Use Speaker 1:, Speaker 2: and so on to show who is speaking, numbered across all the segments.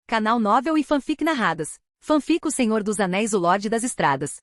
Speaker 1: Canal Novel e Fanfic Narradas. Fanfic O Senhor dos Anéis, o Lorde das Estradas.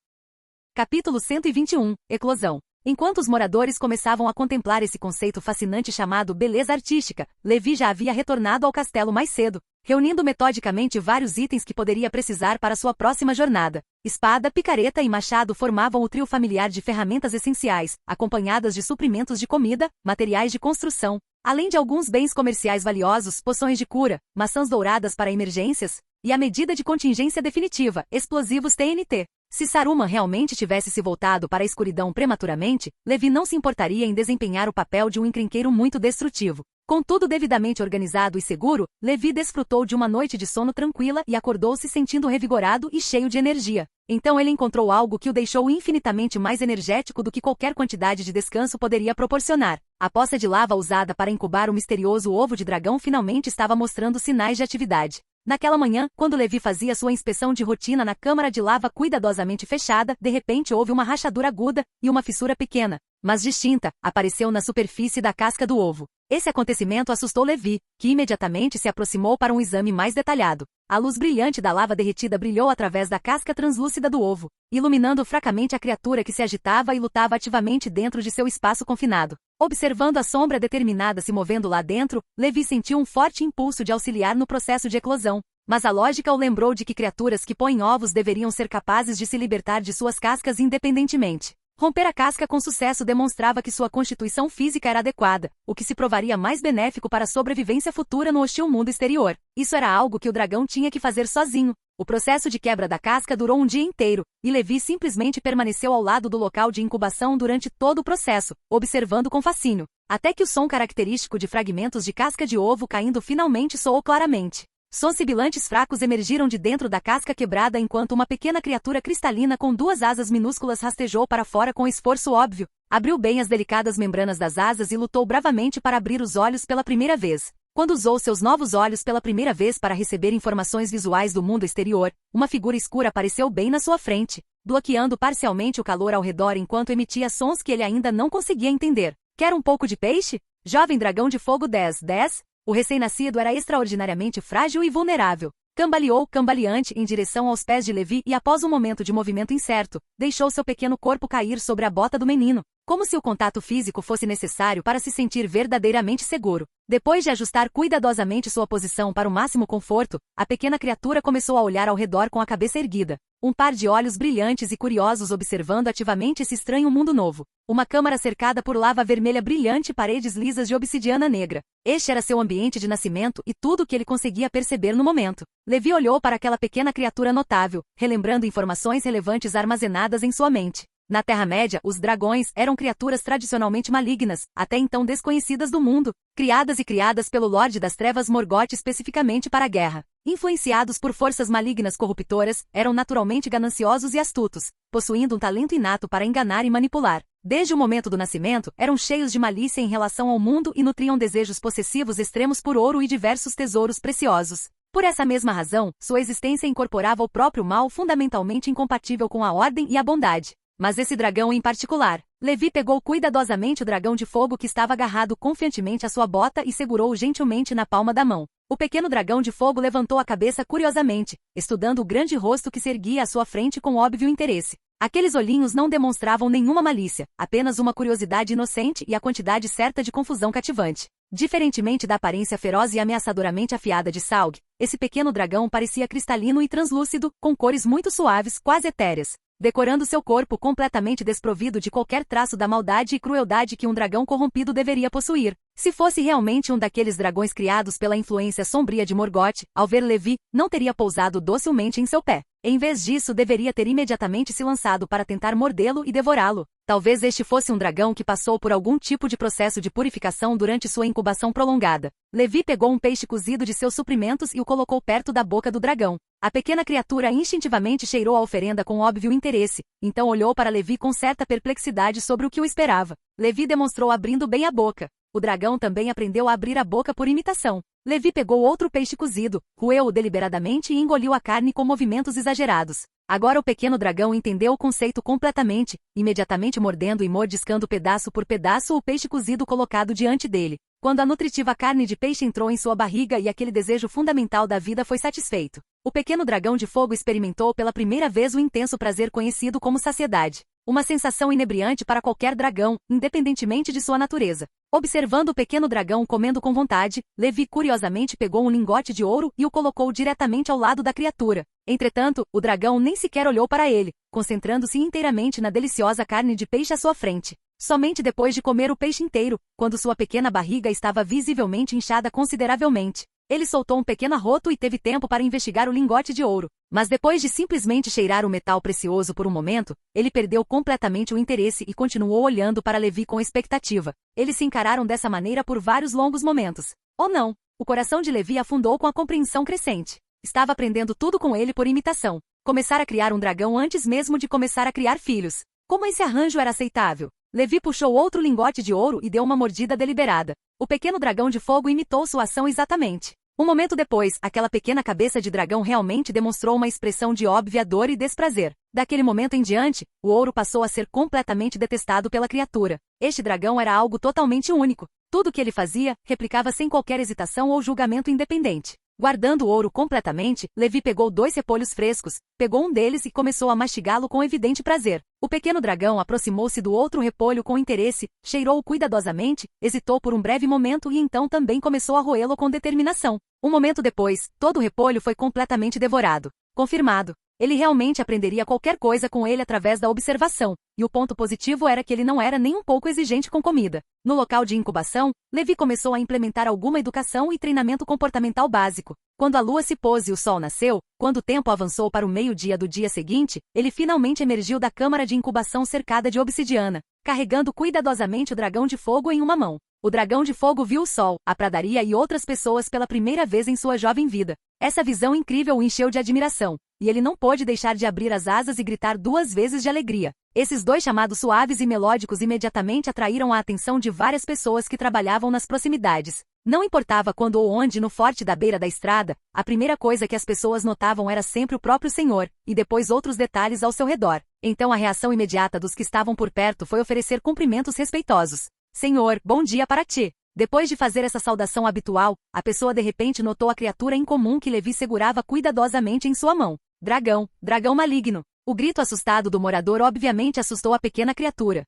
Speaker 1: Capítulo 121, Eclosão. Enquanto os moradores começavam a contemplar esse conceito fascinante chamado beleza artística, Levi já havia retornado ao castelo mais cedo, reunindo metodicamente vários itens que poderia precisar para sua próxima jornada. Espada, picareta e machado formavam o trio familiar de ferramentas essenciais, acompanhadas de suprimentos de comida, materiais de construção, além de alguns bens comerciais valiosos, poções de cura, maçãs douradas para emergências, e a medida de contingência definitiva, explosivos TNT. Se Saruman realmente tivesse se voltado para a escuridão prematuramente, Levi não se importaria em desempenhar o papel de um encrenqueiro muito destrutivo. Contudo, devidamente organizado e seguro, Levi desfrutou de uma noite de sono tranquila e acordou-se sentindo revigorado e cheio de energia. Então ele encontrou algo que o deixou infinitamente mais energético do que qualquer quantidade de descanso poderia proporcionar. A poça de lava usada para incubar o misterioso ovo de dragão finalmente estava mostrando sinais de atividade. Naquela manhã, quando Levi fazia sua inspeção de rotina na câmara de lava cuidadosamente fechada, de repente houve uma rachadura aguda e uma fissura pequena, mas distinta, apareceu na superfície da casca do ovo. Esse acontecimento assustou Levi, que imediatamente se aproximou para um exame mais detalhado. A luz brilhante da lava derretida brilhou através da casca translúcida do ovo, iluminando fracamente a criatura que se agitava e lutava ativamente dentro de seu espaço confinado. Observando a sombra determinada se movendo lá dentro, Levi sentiu um forte impulso de auxiliar no processo de eclosão. Mas a lógica o lembrou de que criaturas que põem ovos deveriam ser capazes de se libertar de suas cascas independentemente. Romper a casca com sucesso demonstrava que sua constituição física era adequada, o que se provaria mais benéfico para a sobrevivência futura no hostil mundo exterior. Isso era algo que o dragão tinha que fazer sozinho. O processo de quebra da casca durou um dia inteiro, e Levi simplesmente permaneceu ao lado do local de incubação durante todo o processo, observando com fascínio, até que o som característico de fragmentos de casca de ovo caindo finalmente soou claramente. Sons sibilantes fracos emergiram de dentro da casca quebrada enquanto uma pequena criatura cristalina com duas asas minúsculas rastejou para fora com esforço óbvio, abriu bem as delicadas membranas das asas e lutou bravamente para abrir os olhos pela primeira vez. Quando usou seus novos olhos pela primeira vez para receber informações visuais do mundo exterior, uma figura escura apareceu bem na sua frente, bloqueando parcialmente o calor ao redor enquanto emitia sons que ele ainda não conseguia entender. Quer um pouco de peixe? Jovem dragão de fogo 10. O recém-nascido era extraordinariamente frágil e vulnerável. Cambaleou cambaleante em direção aos pés de Levi e após um momento de movimento incerto, deixou seu pequeno corpo cair sobre a bota do menino, como se o contato físico fosse necessário para se sentir verdadeiramente seguro. Depois de ajustar cuidadosamente sua posição para o máximo conforto, a pequena criatura começou a olhar ao redor com a cabeça erguida. Um par de olhos brilhantes e curiosos observando ativamente esse estranho mundo novo. Uma câmara cercada por lava vermelha brilhante e paredes lisas de obsidiana negra. Este era seu ambiente de nascimento e tudo o que ele conseguia perceber no momento. Levi olhou para aquela pequena criatura notável, relembrando informações relevantes armazenadas em sua mente. Na Terra-média, os dragões eram criaturas tradicionalmente malignas, até então desconhecidas do mundo, criadas pelo Lorde das Trevas Morgoth especificamente para a guerra. Influenciados por forças malignas corruptoras, eram naturalmente gananciosos e astutos, possuindo um talento inato para enganar e manipular. Desde o momento do nascimento, eram cheios de malícia em relação ao mundo e nutriam desejos possessivos extremos por ouro e diversos tesouros preciosos. Por essa mesma razão, sua existência incorporava o próprio mal fundamentalmente incompatível com a ordem e a bondade. Mas esse dragão em particular. Levi pegou cuidadosamente o dragão de fogo que estava agarrado confiantemente à sua bota e segurou-o gentilmente na palma da mão. O pequeno dragão de fogo levantou a cabeça curiosamente, estudando o grande rosto que se erguia à sua frente com óbvio interesse. Aqueles olhinhos não demonstravam nenhuma malícia, apenas uma curiosidade inocente e a quantidade certa de confusão cativante. Diferentemente da aparência feroz e ameaçadoramente afiada de Saug, esse pequeno dragão parecia cristalino e translúcido, com cores muito suaves, quase etéreas, decorando seu corpo completamente desprovido de qualquer traço da maldade e crueldade que um dragão corrompido deveria possuir. Se fosse realmente um daqueles dragões criados pela influência sombria de Morgoth, ao ver Levi, não teria pousado docilmente em seu pé. Em vez disso, deveria ter imediatamente se lançado para tentar mordê-lo e devorá-lo. Talvez este fosse um dragão que passou por algum tipo de processo de purificação durante sua incubação prolongada. Levi pegou um peixe cozido de seus suprimentos e o colocou perto da boca do dragão. A pequena criatura instintivamente cheirou a oferenda com óbvio interesse, então olhou para Levi com certa perplexidade sobre o que o esperava. Levi demonstrou abrindo bem a boca. O dragão também aprendeu a abrir a boca por imitação. Levi pegou outro peixe cozido, roeu-o deliberadamente e engoliu a carne com movimentos exagerados. Agora o pequeno dragão entendeu o conceito completamente, imediatamente mordendo e mordiscando pedaço por pedaço o peixe cozido colocado diante dele. quando a nutritiva carne de peixe entrou em sua barriga e aquele desejo fundamental da vida foi satisfeito, o pequeno dragão de fogo experimentou pela primeira vez o intenso prazer conhecido como saciedade. Uma sensação inebriante para qualquer dragão, independentemente de sua natureza. Observando o pequeno dragão comendo com vontade, Levi curiosamente pegou um lingote de ouro e o colocou diretamente ao lado da criatura. Entretanto, o dragão nem sequer olhou para ele, concentrando-se inteiramente na deliciosa carne de peixe à sua frente. Somente depois de comer o peixe inteiro, quando sua pequena barriga estava visivelmente inchada consideravelmente, ele soltou um pequeno arroto e teve tempo para investigar o lingote de ouro. Mas depois de simplesmente cheirar o metal precioso por um momento, ele perdeu completamente o interesse e continuou olhando para Levi com expectativa. Eles se encararam dessa maneira por vários longos momentos. Ou não, o coração de Levi afundou com a compreensão crescente. Estava aprendendo tudo com ele por imitação. Começar a criar um dragão antes mesmo de começar a criar filhos. Como esse arranjo era aceitável? Levi puxou outro lingote de ouro e deu uma mordida deliberada. O pequeno dragão de fogo imitou sua ação exatamente. Um momento depois, aquela pequena cabeça de dragão realmente demonstrou uma expressão de óbvia dor e desprazer. Daquele momento em diante, o ouro passou a ser completamente detestado pela criatura. Este dragão era algo totalmente único. Tudo o que ele fazia, replicava sem qualquer hesitação ou julgamento independente. Guardando o ouro completamente, Levi pegou 2 repolhos frescos, pegou um deles e começou a mastigá-lo com evidente prazer. O pequeno dragão aproximou-se do outro repolho com interesse, cheirou-o cuidadosamente, hesitou por um breve momento e então também começou a roê-lo com determinação. Um momento depois, todo o repolho foi completamente devorado. Confirmado. Ele realmente aprenderia qualquer coisa com ele através da observação, e o ponto positivo era que ele não era nem um pouco exigente com comida. No local de incubação, Levi começou a implementar alguma educação e treinamento comportamental básico. Quando a lua se pôs e o sol nasceu, quando o tempo avançou para o meio-dia do dia seguinte, ele finalmente emergiu da câmara de incubação cercada de obsidiana, carregando cuidadosamente o dragão de fogo em uma mão. O dragão de fogo viu o sol, a pradaria e outras pessoas pela primeira vez em sua jovem vida. Essa visão incrível o encheu de admiração, e ele não pôde deixar de abrir as asas e gritar 2 vezes de alegria. Esses 2 chamados suaves e melódicos imediatamente atraíram a atenção de várias pessoas que trabalhavam nas proximidades. Não importava quando ou onde no forte da beira da estrada, a primeira coisa que as pessoas notavam era sempre o próprio Senhor, e depois outros detalhes ao seu redor. Então a reação imediata dos que estavam por perto foi oferecer cumprimentos respeitosos. Senhor, bom dia para ti. Depois de fazer essa saudação habitual, a pessoa de repente notou a criatura incomum que Levi segurava cuidadosamente em sua mão. Dragão, dragão maligno. O grito assustado do morador obviamente assustou a pequena criatura.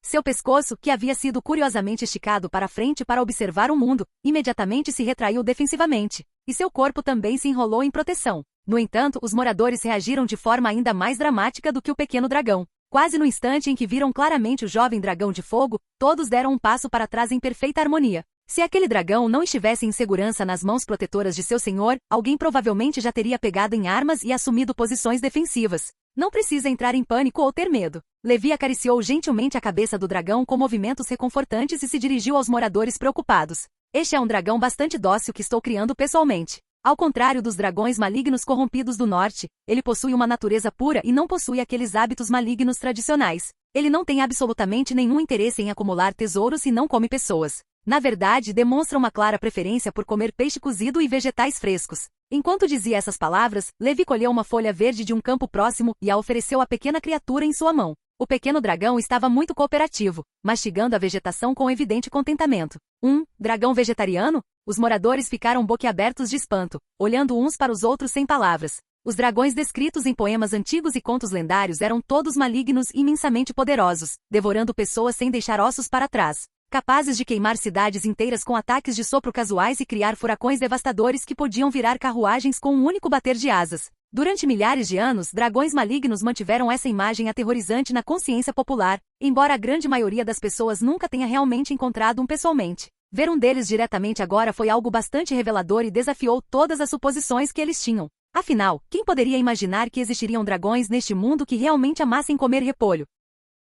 Speaker 1: Seu pescoço, que havia sido curiosamente esticado para frente para observar o mundo, imediatamente se retraiu defensivamente, e seu corpo também se enrolou em proteção. No entanto, os moradores reagiram de forma ainda mais dramática do que o pequeno dragão. Quase no instante em que viram claramente o jovem dragão de fogo, todos deram um passo para trás em perfeita harmonia. Se aquele dragão não estivesse em segurança nas mãos protetoras de seu senhor, alguém provavelmente já teria pegado em armas e assumido posições defensivas. Não precisa entrar em pânico ou ter medo. Levi acariciou gentilmente a cabeça do dragão com movimentos reconfortantes e se dirigiu aos moradores preocupados. Este é um dragão bastante dócil que estou criando pessoalmente. Ao contrário dos dragões malignos corrompidos do norte, ele possui uma natureza pura e não possui aqueles hábitos malignos tradicionais. Ele não tem absolutamente nenhum interesse em acumular tesouros e não come pessoas. Na verdade, demonstra uma clara preferência por comer peixe cozido e vegetais frescos. Enquanto dizia essas palavras, Levi colheu uma folha verde de um campo próximo e a ofereceu à pequena criatura em sua mão. O pequeno dragão estava muito cooperativo, mastigando a vegetação com evidente contentamento. Dragão vegetariano? Os moradores ficaram boquiabertos de espanto, olhando uns para os outros sem palavras. Os dragões descritos em poemas antigos e contos lendários eram todos malignos e imensamente poderosos, devorando pessoas sem deixar ossos para trás. Capazes de queimar cidades inteiras com ataques de sopro casuais e criar furacões devastadores que podiam virar carruagens com um único bater de asas. Durante milhares de anos, dragões malignos mantiveram essa imagem aterrorizante na consciência popular, embora a grande maioria das pessoas nunca tenha realmente encontrado um pessoalmente. Ver um deles diretamente agora foi algo bastante revelador e desafiou todas as suposições que eles tinham. Afinal, quem poderia imaginar que existiriam dragões neste mundo que realmente amassem comer repolho?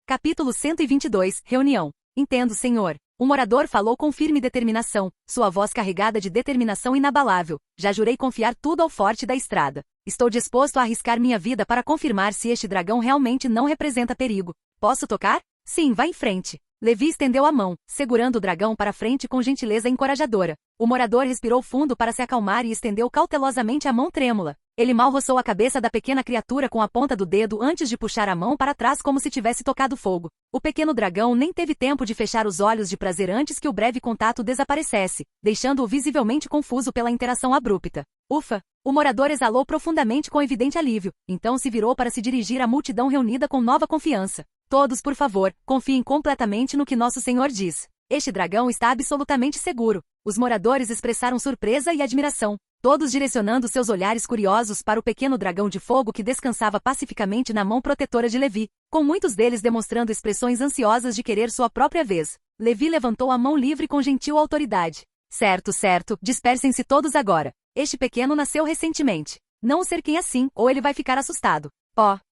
Speaker 1: Capítulo 122, Reunião. Entendo, senhor. O morador falou com firme determinação, sua voz carregada de determinação inabalável. Já jurei confiar tudo ao forte da estrada. Estou disposto a arriscar minha vida para confirmar se este dragão realmente não representa perigo. Posso tocar? Sim, vá em frente. Levi estendeu a mão, segurando o dragão para frente com gentileza encorajadora. O morador respirou fundo para se acalmar e estendeu cautelosamente a mão trêmula. Ele mal roçou a cabeça da pequena criatura com a ponta do dedo antes de puxar a mão para trás como se tivesse tocado fogo. O pequeno dragão nem teve tempo de fechar os olhos de prazer antes que o breve contato desaparecesse, deixando-o visivelmente confuso pela interação abrupta. Ufa! O morador exalou profundamente com evidente alívio, então se virou para se dirigir à multidão reunida com nova confiança. Todos, por favor, confiem completamente no que nosso Senhor diz. Este dragão está absolutamente seguro. Os moradores expressaram surpresa e admiração, todos direcionando seus olhares curiosos para o pequeno dragão de fogo que descansava pacificamente na mão protetora de Levi, com muitos deles demonstrando expressões ansiosas de querer sua própria vez. Levi levantou a mão livre com gentil autoridade. Certo, dispersem-se todos agora. Este pequeno nasceu recentemente. Não o cerquem assim, ou ele vai ficar assustado.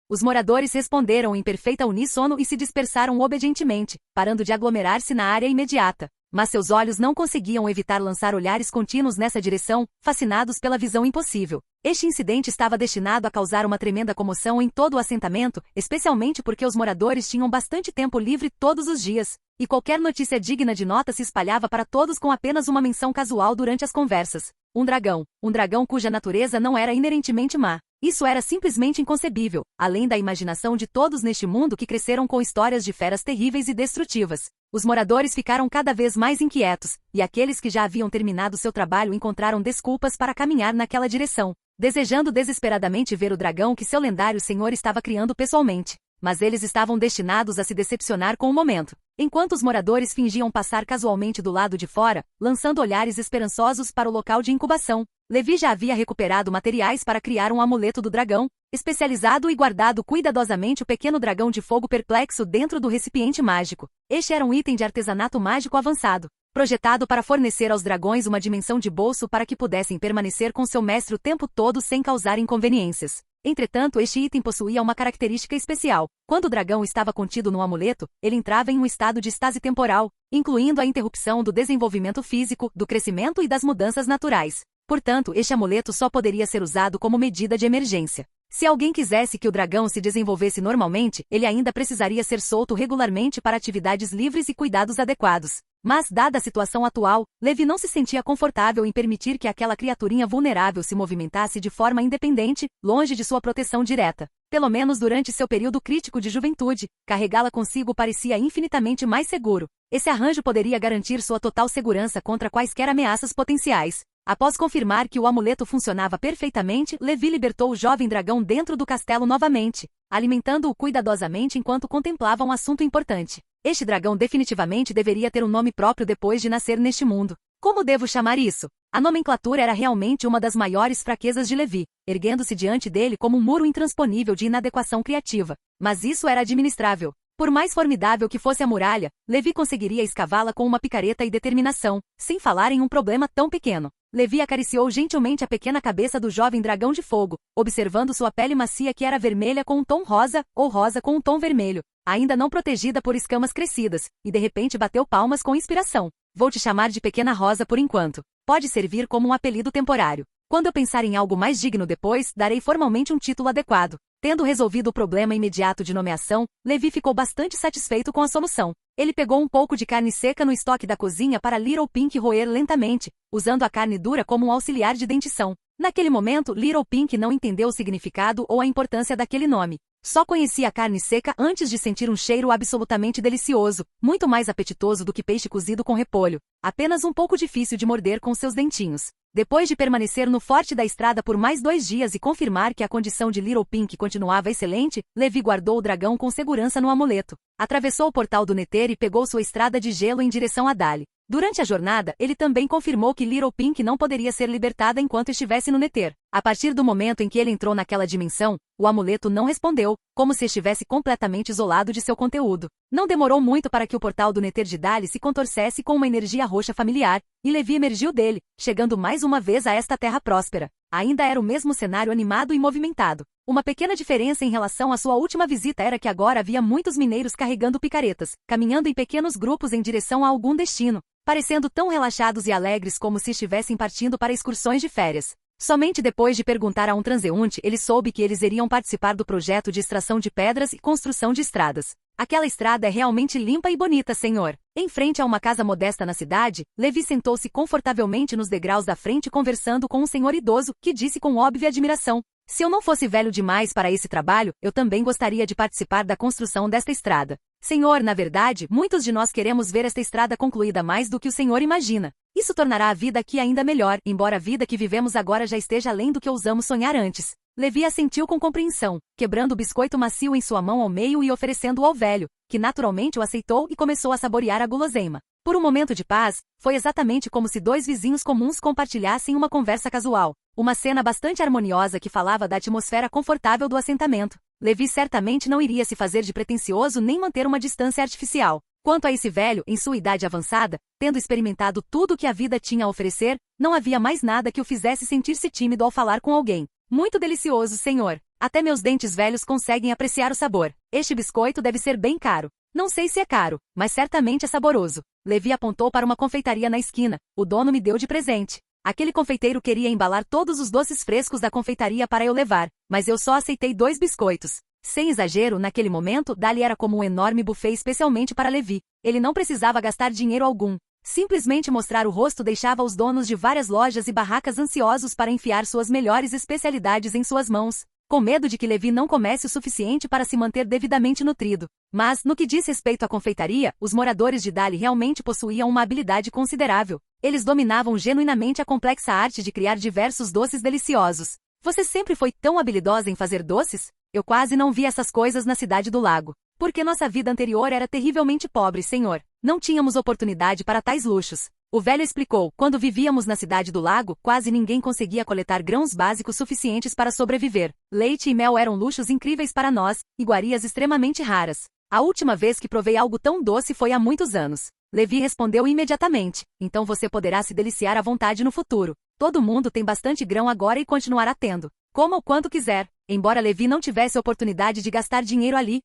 Speaker 1: Os moradores responderam em perfeita uníssono e se dispersaram obedientemente, parando de aglomerar-se na área imediata. Mas seus olhos não conseguiam evitar lançar olhares contínuos nessa direção, fascinados pela visão impossível. Este incidente estava destinado a causar uma tremenda comoção em todo o assentamento, especialmente porque os moradores tinham bastante tempo livre todos os dias, e qualquer notícia digna de nota se espalhava para todos com apenas uma menção casual durante as conversas. Um dragão cuja natureza não era inerentemente má. Isso era simplesmente inconcebível, além da imaginação de todos neste mundo que cresceram com histórias de feras terríveis e destrutivas. Os moradores ficaram cada vez mais inquietos, e aqueles que já haviam terminado seu trabalho encontraram desculpas para caminhar naquela direção, desejando desesperadamente ver o dragão que seu lendário senhor estava criando pessoalmente. Mas eles estavam destinados a se decepcionar com o momento. Enquanto os moradores fingiam passar casualmente do lado de fora, lançando olhares esperançosos para o local de incubação, Levi já havia recuperado materiais para criar um amuleto do dragão, especializado e guardado cuidadosamente o pequeno dragão de fogo perplexo dentro do recipiente mágico. Este era um item de artesanato mágico avançado, projetado para fornecer aos dragões uma dimensão de bolso para que pudessem permanecer com seu mestre o tempo todo sem causar inconveniências. Entretanto, este item possuía uma característica especial. Quando o dragão estava contido no amuleto, ele entrava em um estado de estase temporal, incluindo a interrupção do desenvolvimento físico, do crescimento e das mudanças naturais. Portanto, este amuleto só poderia ser usado como medida de emergência. Se alguém quisesse que o dragão se desenvolvesse normalmente, ele ainda precisaria ser solto regularmente para atividades livres e cuidados adequados. Mas, dada a situação atual, Levi não se sentia confortável em permitir que aquela criaturinha vulnerável se movimentasse de forma independente, longe de sua proteção direta. Pelo menos durante seu período crítico de juventude, carregá-la consigo parecia infinitamente mais seguro. Esse arranjo poderia garantir sua total segurança contra quaisquer ameaças potenciais. Após confirmar que o amuleto funcionava perfeitamente, Levi libertou o jovem dragão dentro do castelo novamente, alimentando-o cuidadosamente enquanto contemplava um assunto importante. Este dragão definitivamente deveria ter um nome próprio depois de nascer neste mundo. Como devo chamar isso? A nomenclatura era realmente uma das maiores fraquezas de Levi, erguendo-se diante dele como um muro intransponível de inadequação criativa. Mas isso era administrável. Por mais formidável que fosse a muralha, Levi conseguiria escavá-la com uma picareta e determinação, sem falar em um problema tão pequeno. Levi acariciou gentilmente a pequena cabeça do jovem dragão de fogo, observando sua pele macia que era vermelha com um tom rosa, ou rosa com um tom vermelho, ainda não protegida por escamas crescidas, e de repente bateu palmas com inspiração. Vou te chamar de Pequena Rosa por enquanto. Pode servir como um apelido temporário. Quando eu pensar em algo mais digno depois, darei formalmente um título adequado. Tendo resolvido o problema imediato de nomeação, Levi ficou bastante satisfeito com a solução. Ele pegou um pouco de carne seca no estoque da cozinha para Little Pink roer lentamente, usando a carne dura como um auxiliar de dentição. Naquele momento, Little Pink não entendeu o significado ou a importância daquele nome. Só conhecia a carne seca antes de sentir um cheiro absolutamente delicioso, muito mais apetitoso do que peixe cozido com repolho, apenas um pouco difícil de morder com seus dentinhos. Depois de permanecer no forte da estrada por mais 2 dias e confirmar que a condição de Little Pink continuava excelente, Levi guardou o dragão com segurança no amuleto. Atravessou o portal do Nether e pegou sua estrada de gelo em direção a Dali. Durante a jornada, ele também confirmou que Little Pink não poderia ser libertada enquanto estivesse no Nether. A partir do momento em que ele entrou naquela dimensão, o amuleto não respondeu, como se estivesse completamente isolado de seu conteúdo. Não demorou muito para que o portal do Nether de Dali se contorcesse com uma energia roxa familiar, e Levi emergiu dele, chegando mais uma vez a esta terra próspera. Ainda era o mesmo cenário animado e movimentado. Uma pequena diferença em relação à sua última visita era que agora havia muitos mineiros carregando picaretas, caminhando em pequenos grupos em direção a algum destino, parecendo tão relaxados e alegres como se estivessem partindo para excursões de férias. Somente depois de perguntar a um transeunte ele soube que eles iriam participar do projeto de extração de pedras e construção de estradas. Aquela estrada é realmente limpa e bonita, senhor. Em frente a uma casa modesta na cidade, Levi sentou-se confortavelmente nos degraus da frente conversando com um senhor idoso, que disse com óbvia admiração: se eu não fosse velho demais para esse trabalho, eu também gostaria de participar da construção desta estrada. Senhor, na verdade, muitos de nós queremos ver esta estrada concluída mais do que o senhor imagina. Isso tornará a vida aqui ainda melhor, embora a vida que vivemos agora já esteja além do que ousamos sonhar antes. Levi assentiu com compreensão, quebrando o biscoito macio em sua mão ao meio e oferecendo-o ao velho, que naturalmente o aceitou e começou a saborear a guloseima. Por um momento de paz, foi exatamente como se dois vizinhos comuns compartilhassem uma conversa casual. Uma cena bastante harmoniosa que falava da atmosfera confortável do assentamento. Levi certamente não iria se fazer de pretensioso nem manter uma distância artificial. Quanto a esse velho, em sua idade avançada, tendo experimentado tudo o que a vida tinha a oferecer, não havia mais nada que o fizesse sentir-se tímido ao falar com alguém. Muito delicioso, senhor. Até meus dentes velhos conseguem apreciar o sabor. Este biscoito deve ser bem caro. Não sei se é caro, mas certamente é saboroso. Levi apontou para uma confeitaria na esquina. O dono me deu de presente. Aquele confeiteiro queria embalar todos os doces frescos da confeitaria para eu levar, mas eu só aceitei 2 biscoitos. Sem exagero, naquele momento, dali era como um enorme buffet especialmente para Levi. Ele não precisava gastar dinheiro algum. Simplesmente mostrar o rosto deixava os donos de várias lojas e barracas ansiosos para enfiar suas melhores especialidades em suas mãos, com medo de que Levi não comesse o suficiente para se manter devidamente nutrido. Mas, no que diz respeito à confeitaria, os moradores de Dali realmente possuíam uma habilidade considerável. Eles dominavam genuinamente a complexa arte de criar diversos doces deliciosos. Você sempre foi tão habilidosa em fazer doces? Eu quase não vi essas coisas na cidade do lago. Porque nossa vida anterior era terrivelmente pobre, senhor. Não tínhamos oportunidade para tais luxos. O velho explicou, quando vivíamos na cidade do lago, quase ninguém conseguia coletar grãos básicos suficientes para sobreviver. Leite e mel eram luxos incríveis para nós, iguarias extremamente raras. A última vez que provei algo tão doce foi há muitos anos. Levi respondeu imediatamente, então você poderá se deliciar à vontade no futuro. Todo mundo tem bastante grão agora e continuará tendo. Coma o quanto quiser, embora Levi não tivesse oportunidade de gastar dinheiro ali.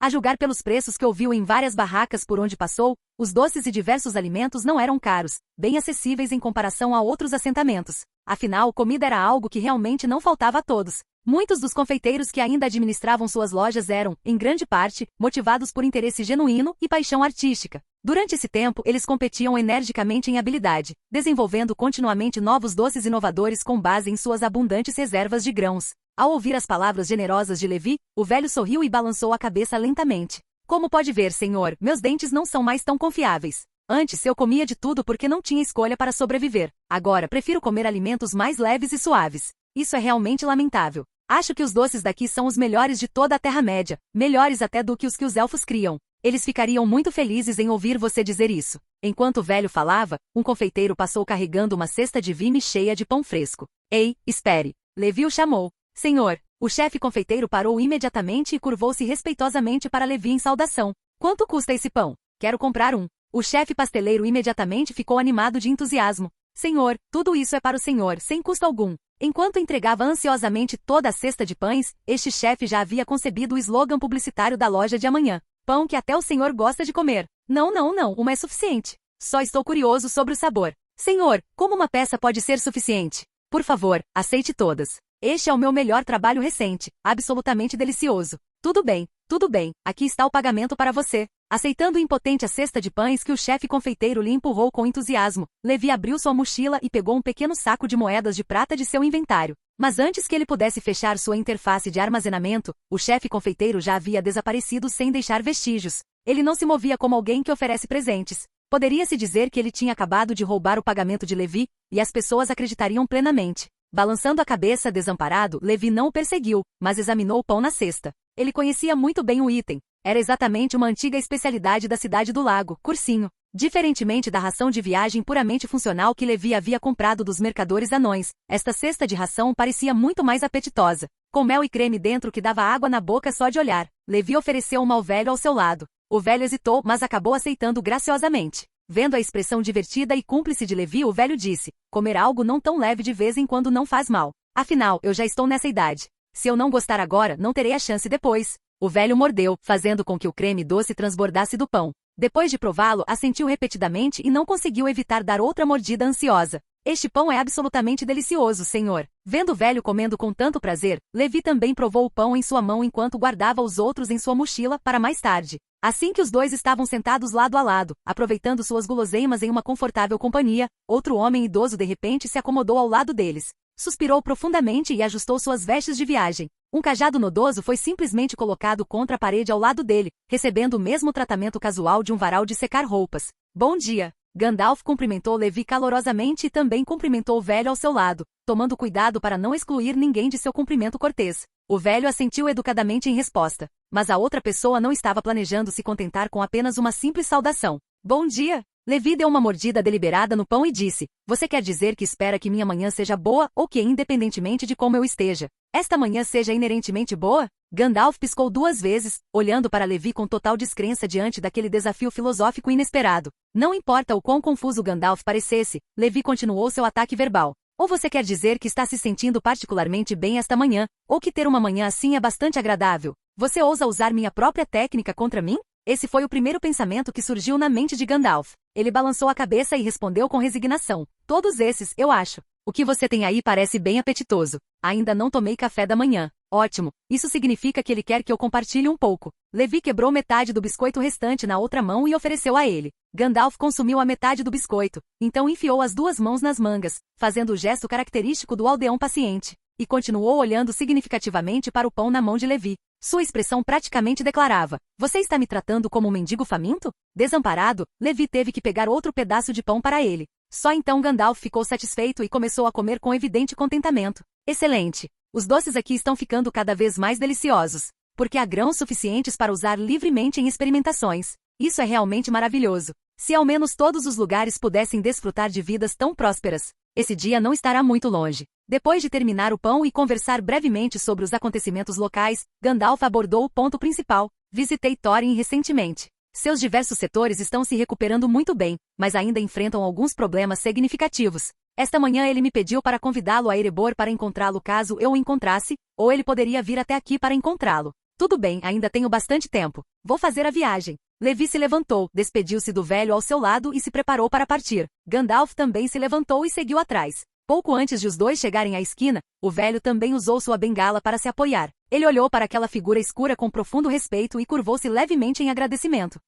Speaker 1: A julgar pelos preços que ouviu em várias barracas por onde passou, os doces e diversos alimentos não eram caros, bem acessíveis em comparação a outros assentamentos. Afinal, comida era algo que realmente não faltava a todos. Muitos dos confeiteiros que ainda administravam suas lojas eram, em grande parte, motivados por interesse genuíno e paixão artística. Durante esse tempo, eles competiam energicamente em habilidade, desenvolvendo continuamente novos doces inovadores com base em suas abundantes reservas de grãos. Ao ouvir as palavras generosas de Levi, o velho sorriu e balançou a cabeça lentamente. Como pode ver, senhor, meus dentes não são mais tão confiáveis. Antes eu comia de tudo porque não tinha escolha para sobreviver. Agora prefiro comer alimentos mais leves e suaves. Isso é realmente lamentável. Acho que os doces daqui são os melhores de toda a Terra-média, melhores até do que os elfos criam. Eles ficariam muito felizes em ouvir você dizer isso. Enquanto o velho falava, um confeiteiro passou carregando uma cesta de vime cheia de pão fresco. Ei, espere. Levi o chamou. Senhor, o chefe confeiteiro parou imediatamente e curvou-se respeitosamente para Levi em saudação. Quanto custa esse pão? Quero comprar um. O chefe pasteleiro imediatamente ficou animado de entusiasmo. Senhor, tudo isso é para o senhor, sem custo algum. Enquanto entregava ansiosamente toda a cesta de pães, este chefe já havia concebido o slogan publicitário da loja de amanhã. Pão que até o senhor gosta de comer. Não, uma é suficiente. Só estou curioso sobre o sabor. Senhor, como uma peça pode ser suficiente? Por favor, aceite todas. Este é o meu melhor trabalho recente, absolutamente delicioso. Tudo bem, aqui está o pagamento para você. Aceitando impotente a cesta de pães que o chefe confeiteiro lhe empurrou com entusiasmo, Levi abriu sua mochila e pegou um pequeno saco de moedas de prata de seu inventário. Mas antes que ele pudesse fechar sua interface de armazenamento, o chefe confeiteiro já havia desaparecido sem deixar vestígios. Ele não se movia como alguém que oferece presentes. Poderia-se dizer que ele tinha acabado de roubar o pagamento de Levi, e as pessoas acreditariam plenamente. Balançando a cabeça desamparado, Levi não o perseguiu, mas examinou o pão na cesta. Ele conhecia muito bem o item. Era exatamente uma antiga especialidade da cidade do lago, cursinho. Diferentemente da ração de viagem puramente funcional que Levi havia comprado dos mercadores anões, esta cesta de ração parecia muito mais apetitosa. Com mel e creme dentro que dava água na boca só de olhar, Levi ofereceu uma ao velho ao seu lado. O velho hesitou, mas acabou aceitando graciosamente. Vendo a expressão divertida e cúmplice de Levi, o velho disse, comer algo não tão leve de vez em quando não faz mal. Afinal, eu já estou nessa idade. Se eu não gostar agora, não terei a chance depois. O velho mordeu, fazendo com que o creme doce transbordasse do pão. Depois de prová-lo, assentiu repetidamente e não conseguiu evitar dar outra mordida ansiosa. Este pão é absolutamente delicioso, senhor. Vendo o velho comendo com tanto prazer, Levi também provou o pão em sua mão enquanto guardava os outros em sua mochila para mais tarde. Assim que os dois estavam sentados lado a lado, aproveitando suas guloseimas em uma confortável companhia, outro homem idoso de repente se acomodou ao lado deles. Suspirou profundamente e ajustou suas vestes de viagem. Um cajado nodoso foi simplesmente colocado contra a parede ao lado dele, recebendo o mesmo tratamento casual de um varal de secar roupas. Bom dia! Gandalf cumprimentou Levi calorosamente e também cumprimentou o velho ao seu lado, tomando cuidado para não excluir ninguém de seu cumprimento cortês. O velho assentiu educadamente em resposta, mas a outra pessoa não estava planejando se contentar com apenas uma simples saudação. Bom dia! Levi deu uma mordida deliberada no pão e disse, você quer dizer que espera que minha manhã seja boa ou que, independentemente de como eu esteja, esta manhã seja inerentemente boa? Gandalf piscou 2 vezes, olhando para Levi com total descrença diante daquele desafio filosófico inesperado. Não importa o quão confuso Gandalf parecesse, Levi continuou seu ataque verbal. Ou você quer dizer que está se sentindo particularmente bem esta manhã, ou que ter uma manhã assim é bastante agradável? Você ousa usar minha própria técnica contra mim? Esse foi o primeiro pensamento que surgiu na mente de Gandalf. Ele balançou a cabeça e respondeu com resignação. Todos esses, eu acho. O que você tem aí parece bem apetitoso. Ainda não tomei café da manhã. Ótimo. Isso significa que ele quer que eu compartilhe um pouco. Levi quebrou metade do biscoito restante na outra mão e ofereceu a ele. Gandalf consumiu a metade do biscoito, então enfiou as 2 mãos nas mangas, fazendo o gesto característico do aldeão paciente, e continuou olhando significativamente para o pão na mão de Levi. Sua expressão praticamente declarava, você está me tratando como um mendigo faminto? Desamparado, Levi teve que pegar outro pedaço de pão para ele. Só então Gandalf ficou satisfeito e começou a comer com evidente contentamento. Excelente! Os doces aqui estão ficando cada vez mais deliciosos, porque há grãos suficientes para usar livremente em experimentações. Isso é realmente maravilhoso. Se ao menos todos os lugares pudessem desfrutar de vidas tão prósperas, esse dia não estará muito longe. Depois de terminar o pão e conversar brevemente sobre os acontecimentos locais, Gandalf abordou o ponto principal. Visitei Thorin recentemente. Seus diversos setores estão se recuperando muito bem, mas ainda enfrentam alguns problemas significativos. Esta manhã ele me pediu para convidá-lo a Erebor para encontrá-lo caso eu o encontrasse, ou ele poderia vir até aqui para encontrá-lo. Tudo bem, ainda tenho bastante tempo. Vou fazer a viagem. Levi se levantou, despediu-se do velho ao seu lado e se preparou para partir. Gandalf também se levantou e seguiu atrás. Pouco antes de os dois chegarem à esquina, o velho também usou sua bengala para se apoiar. Ele olhou para aquela figura escura com profundo respeito e curvou-se levemente em agradecimento.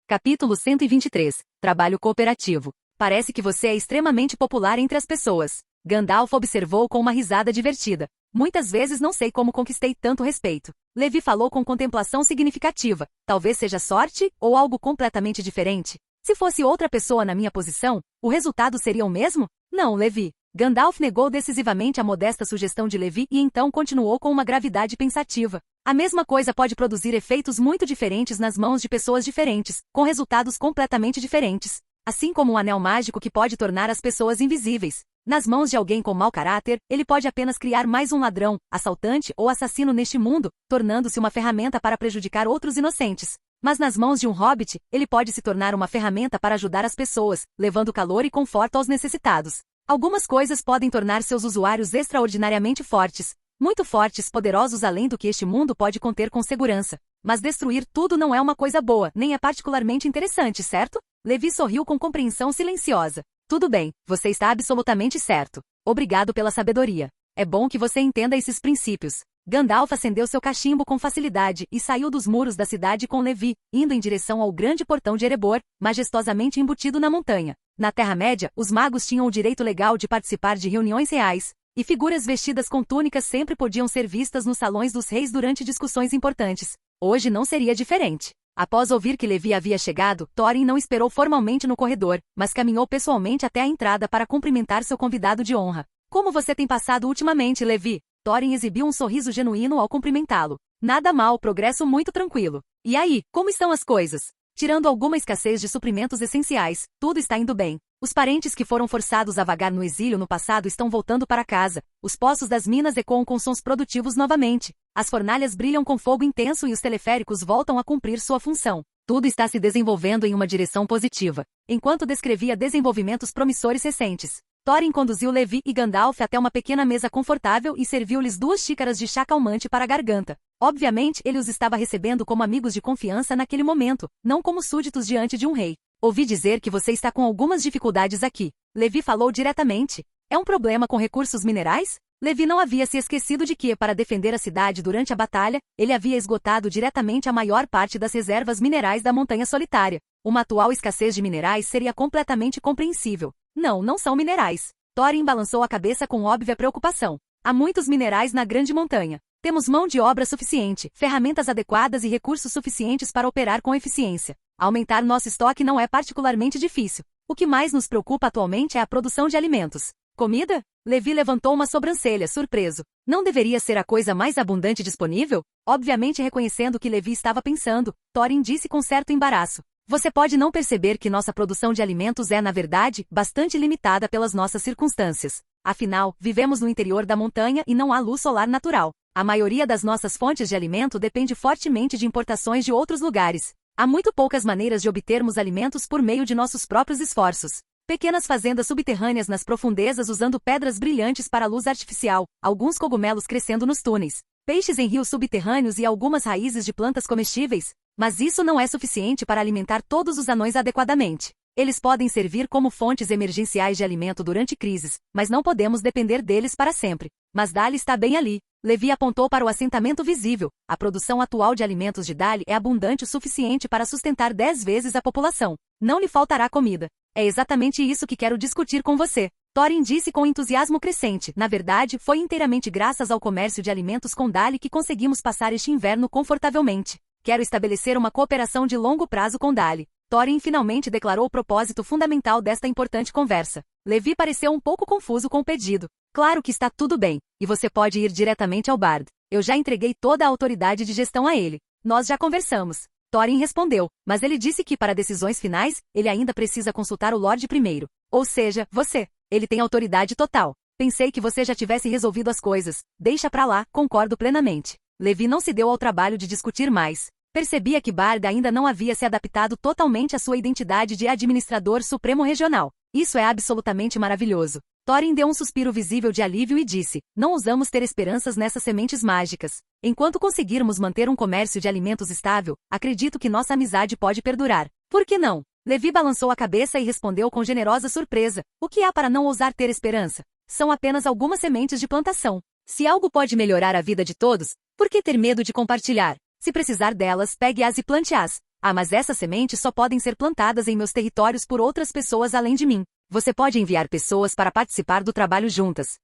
Speaker 1: Capítulo 123. Trabalho cooperativo. Parece que você é extremamente popular entre as pessoas. Gandalf observou com uma risada divertida. Muitas vezes não sei como conquistei tanto respeito. Levi falou com contemplação significativa. Talvez seja sorte, ou algo completamente diferente. Se fosse outra pessoa na minha posição, o resultado seria o mesmo? Não, Levi. Gandalf negou decisivamente a modesta sugestão de Levi e então continuou com uma gravidade pensativa. A mesma coisa pode produzir efeitos muito diferentes nas mãos de pessoas diferentes, com resultados completamente diferentes. Assim como um anel mágico que pode tornar as pessoas invisíveis. Nas mãos de alguém com mau caráter, ele pode apenas criar mais um ladrão, assaltante ou assassino neste mundo, tornando-se uma ferramenta para prejudicar outros inocentes. Mas nas mãos de um hobbit, ele pode se tornar uma ferramenta para ajudar as pessoas, levando calor e conforto aos necessitados. Algumas coisas podem tornar seus usuários extraordinariamente fortes, muito fortes, poderosos além do que este mundo pode conter com segurança. Mas destruir tudo não é uma coisa boa, nem é particularmente interessante, certo? Levi sorriu com compreensão silenciosa. Tudo bem, você está absolutamente certo. Obrigado pela sabedoria. É bom que você entenda esses princípios. Gandalf acendeu seu cachimbo com facilidade e saiu dos muros da cidade com Levi, indo em direção ao grande portão de Erebor, majestosamente embutido na montanha. Na Terra-média, os magos tinham o direito legal de participar de reuniões reais, e figuras vestidas com túnicas sempre podiam ser vistas nos salões dos reis durante discussões importantes. Hoje não seria diferente. Após ouvir que Levi havia chegado, Thorin não esperou formalmente no corredor, mas caminhou pessoalmente até a entrada para cumprimentar seu convidado de honra. Como você tem passado ultimamente, Levi? Thorin exibiu um sorriso genuíno ao cumprimentá-lo. Nada mal, progresso muito tranquilo. E aí, como estão as coisas? Tirando alguma escassez de suprimentos essenciais, tudo está indo bem. Os parentes que foram forçados a vagar no exílio no passado estão voltando para casa. Os poços das minas ecoam com sons produtivos novamente. As fornalhas brilham com fogo intenso e os teleféricos voltam a cumprir sua função. Tudo está se desenvolvendo em uma direção positiva. Enquanto descrevia desenvolvimentos promissores recentes, Thorin conduziu Levi e Gandalf até uma pequena mesa confortável e serviu-lhes 2 xícaras de chá calmante para a garganta. Obviamente, ele os estava recebendo como amigos de confiança naquele momento, não como súditos diante de um rei. Ouvi dizer que você está com algumas dificuldades aqui. Levi falou diretamente. É um problema com recursos minerais? Levi não havia se esquecido de que, para defender a cidade durante a batalha, ele havia esgotado diretamente a maior parte das reservas minerais da Montanha Solitária. Uma atual escassez de minerais seria completamente compreensível. Não são minerais. Thorin balançou a cabeça com óbvia preocupação. Há muitos minerais na Grande Montanha. Temos mão de obra suficiente, ferramentas adequadas e recursos suficientes para operar com eficiência. Aumentar nosso estoque não é particularmente difícil. O que mais nos preocupa atualmente é a produção de alimentos. Comida? Levi levantou uma sobrancelha, surpreso. Não deveria ser a coisa mais abundante disponível? Obviamente reconhecendo o que Levi estava pensando, Thorin disse com certo embaraço. Você pode não perceber que nossa produção de alimentos é, na verdade, bastante limitada pelas nossas circunstâncias. Afinal, vivemos no interior da montanha e não há luz solar natural. A maioria das nossas fontes de alimento depende fortemente de importações de outros lugares. Há muito poucas maneiras de obtermos alimentos por meio de nossos próprios esforços. Pequenas fazendas subterrâneas nas profundezas usando pedras brilhantes para a luz artificial, alguns cogumelos crescendo nos túneis, peixes em rios subterrâneos e algumas raízes de plantas comestíveis. Mas isso não é suficiente para alimentar todos os anões adequadamente. Eles podem servir como fontes emergenciais de alimento durante crises, mas não podemos depender deles para sempre. Mas Dali está bem ali. Levi apontou para o assentamento visível. A produção atual de alimentos de Dali é abundante o suficiente para sustentar 10 vezes a população. Não lhe faltará comida. É exatamente isso que quero discutir com você. Thorin disse com entusiasmo crescente. Na verdade, foi inteiramente graças ao comércio de alimentos com Dali que conseguimos passar este inverno confortavelmente. Quero estabelecer uma cooperação de longo prazo com Dali. Thorin finalmente declarou o propósito fundamental desta importante conversa. Levi pareceu um pouco confuso com o pedido. Claro que está tudo bem, e você pode ir diretamente ao Bard. Eu já entreguei toda a autoridade de gestão a ele. Nós já conversamos. Thorin respondeu, mas ele disse que para decisões finais, ele ainda precisa consultar o Lorde primeiro. Ou seja, você. Ele tem autoridade total. Pensei que você já tivesse resolvido as coisas. Deixa pra lá, concordo plenamente. Levi não se deu ao trabalho de discutir mais. Percebia que Bard ainda não havia se adaptado totalmente à sua identidade de administrador supremo regional. Isso é absolutamente maravilhoso. Thorin deu um suspiro visível de alívio e disse, não ousamos ter esperanças nessas sementes mágicas. Enquanto conseguirmos manter um comércio de alimentos estável, acredito que nossa amizade pode perdurar. Por que não? Levi balançou a cabeça e respondeu com generosa surpresa. O que há para não ousar ter esperança? São apenas algumas sementes de plantação. Se algo pode melhorar a vida de todos, por que ter medo de compartilhar? Se precisar delas, pegue-as e plante-as. Ah, mas essas sementes só podem ser plantadas em meus territórios por outras pessoas além de mim. Você pode enviar pessoas para participar do trabalho juntas.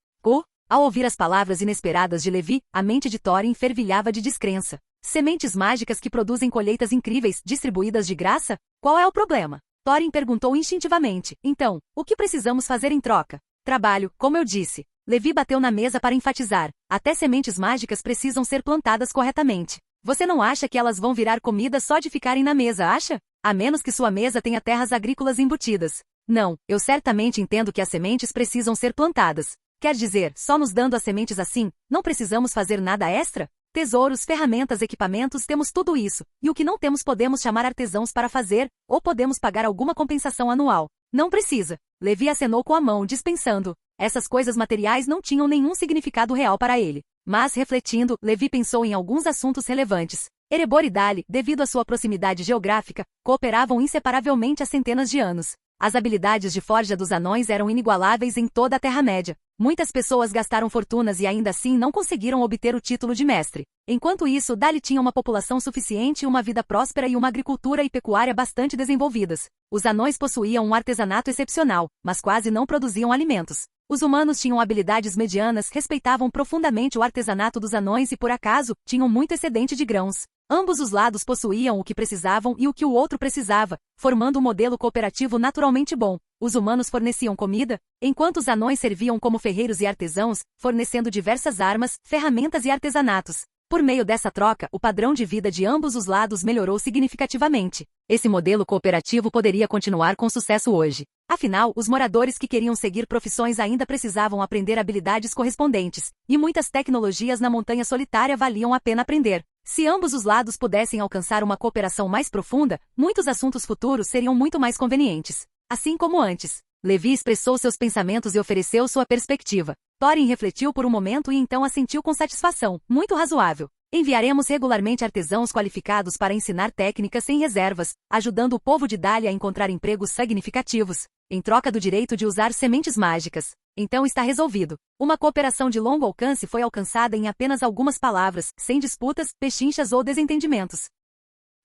Speaker 1: Ao ouvir as palavras inesperadas de Levi, a mente de Thorin fervilhava de descrença. Sementes mágicas que produzem colheitas incríveis, distribuídas de graça? Qual é o problema? Thorin perguntou instintivamente. Então, o que precisamos fazer em troca? Trabalho, como eu disse. Levi bateu na mesa para enfatizar. Até sementes mágicas precisam ser plantadas corretamente. Você não acha que elas vão virar comida só de ficarem na mesa, acha? A menos que sua mesa tenha terras agrícolas embutidas. Não, eu certamente entendo que as sementes precisam ser plantadas. Quer dizer, só nos dando as sementes assim, não precisamos fazer nada extra? Tesouros, ferramentas, equipamentos, temos tudo isso. E o que não temos podemos chamar artesãos para fazer, ou podemos pagar alguma compensação anual. Não precisa. Levi acenou com a mão, dispensando. Essas coisas materiais não tinham nenhum significado real para ele. Mas, refletindo, Levi pensou em alguns assuntos relevantes. Erebor e Dali, devido à sua proximidade geográfica, cooperavam inseparavelmente há centenas de anos. As habilidades de forja dos anões eram inigualáveis em toda a Terra-média. Muitas pessoas gastaram fortunas e ainda assim não conseguiram obter o título de mestre. Enquanto isso, Dali tinha uma população suficiente, uma vida próspera e uma agricultura e pecuária bastante desenvolvidas. Os anões possuíam um artesanato excepcional, mas quase não produziam alimentos. Os humanos tinham habilidades medianas, respeitavam profundamente o artesanato dos anões e, por acaso, tinham muito excedente de grãos. Ambos os lados possuíam o que precisavam e o que o outro precisava, formando um modelo cooperativo naturalmente bom. Os humanos forneciam comida, enquanto os anões serviam como ferreiros e artesãos, fornecendo diversas armas, ferramentas e artesanatos. Por meio dessa troca, o padrão de vida de ambos os lados melhorou significativamente. Esse modelo cooperativo poderia continuar com sucesso hoje. Afinal, os moradores que queriam seguir profissões ainda precisavam aprender habilidades correspondentes, e muitas tecnologias na Montanha Solitária valiam a pena aprender. Se ambos os lados pudessem alcançar uma cooperação mais profunda, muitos assuntos futuros seriam muito mais convenientes. Assim como antes. Levi expressou seus pensamentos e ofereceu sua perspectiva. Thorin refletiu por um momento e então assentiu com satisfação. Muito razoável. Enviaremos regularmente artesãos qualificados para ensinar técnicas sem reservas, ajudando o povo de Dália a encontrar empregos significativos, em troca do direito de usar sementes mágicas. Então está resolvido. Uma cooperação de longo alcance foi alcançada em apenas algumas palavras, sem disputas, pechinchas ou desentendimentos.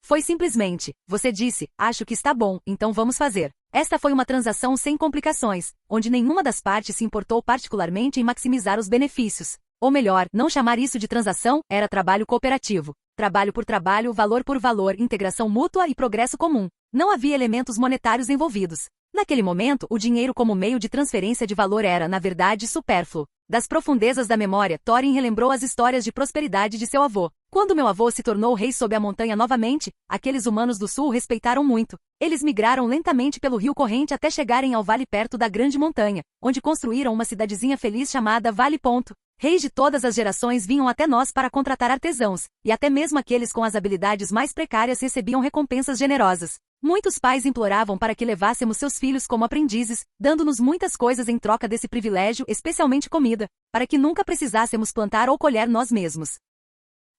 Speaker 1: Foi simplesmente, você disse, acho que está bom, então vamos fazer. Esta foi uma transação sem complicações, onde nenhuma das partes se importou particularmente em maximizar os benefícios. Ou melhor, não chamar isso de transação, era trabalho cooperativo. Trabalho por trabalho, valor por valor, integração mútua e progresso comum. Não havia elementos monetários envolvidos. Naquele momento, o dinheiro como meio de transferência de valor era, na verdade, supérfluo. Das profundezas da memória, Thorin relembrou as histórias de prosperidade de seu avô. Quando meu avô se tornou rei sob a montanha novamente, aqueles humanos do sul o respeitaram muito. Eles migraram lentamente pelo rio corrente até chegarem ao vale perto da grande montanha, onde construíram uma cidadezinha feliz chamada Vale Ponto. Reis de todas as gerações vinham até nós para contratar artesãos, e até mesmo aqueles com as habilidades mais precárias recebiam recompensas generosas. Muitos pais imploravam para que levássemos seus filhos como aprendizes, dando-nos muitas coisas em troca desse privilégio, especialmente comida, para que nunca precisássemos plantar ou colher nós mesmos.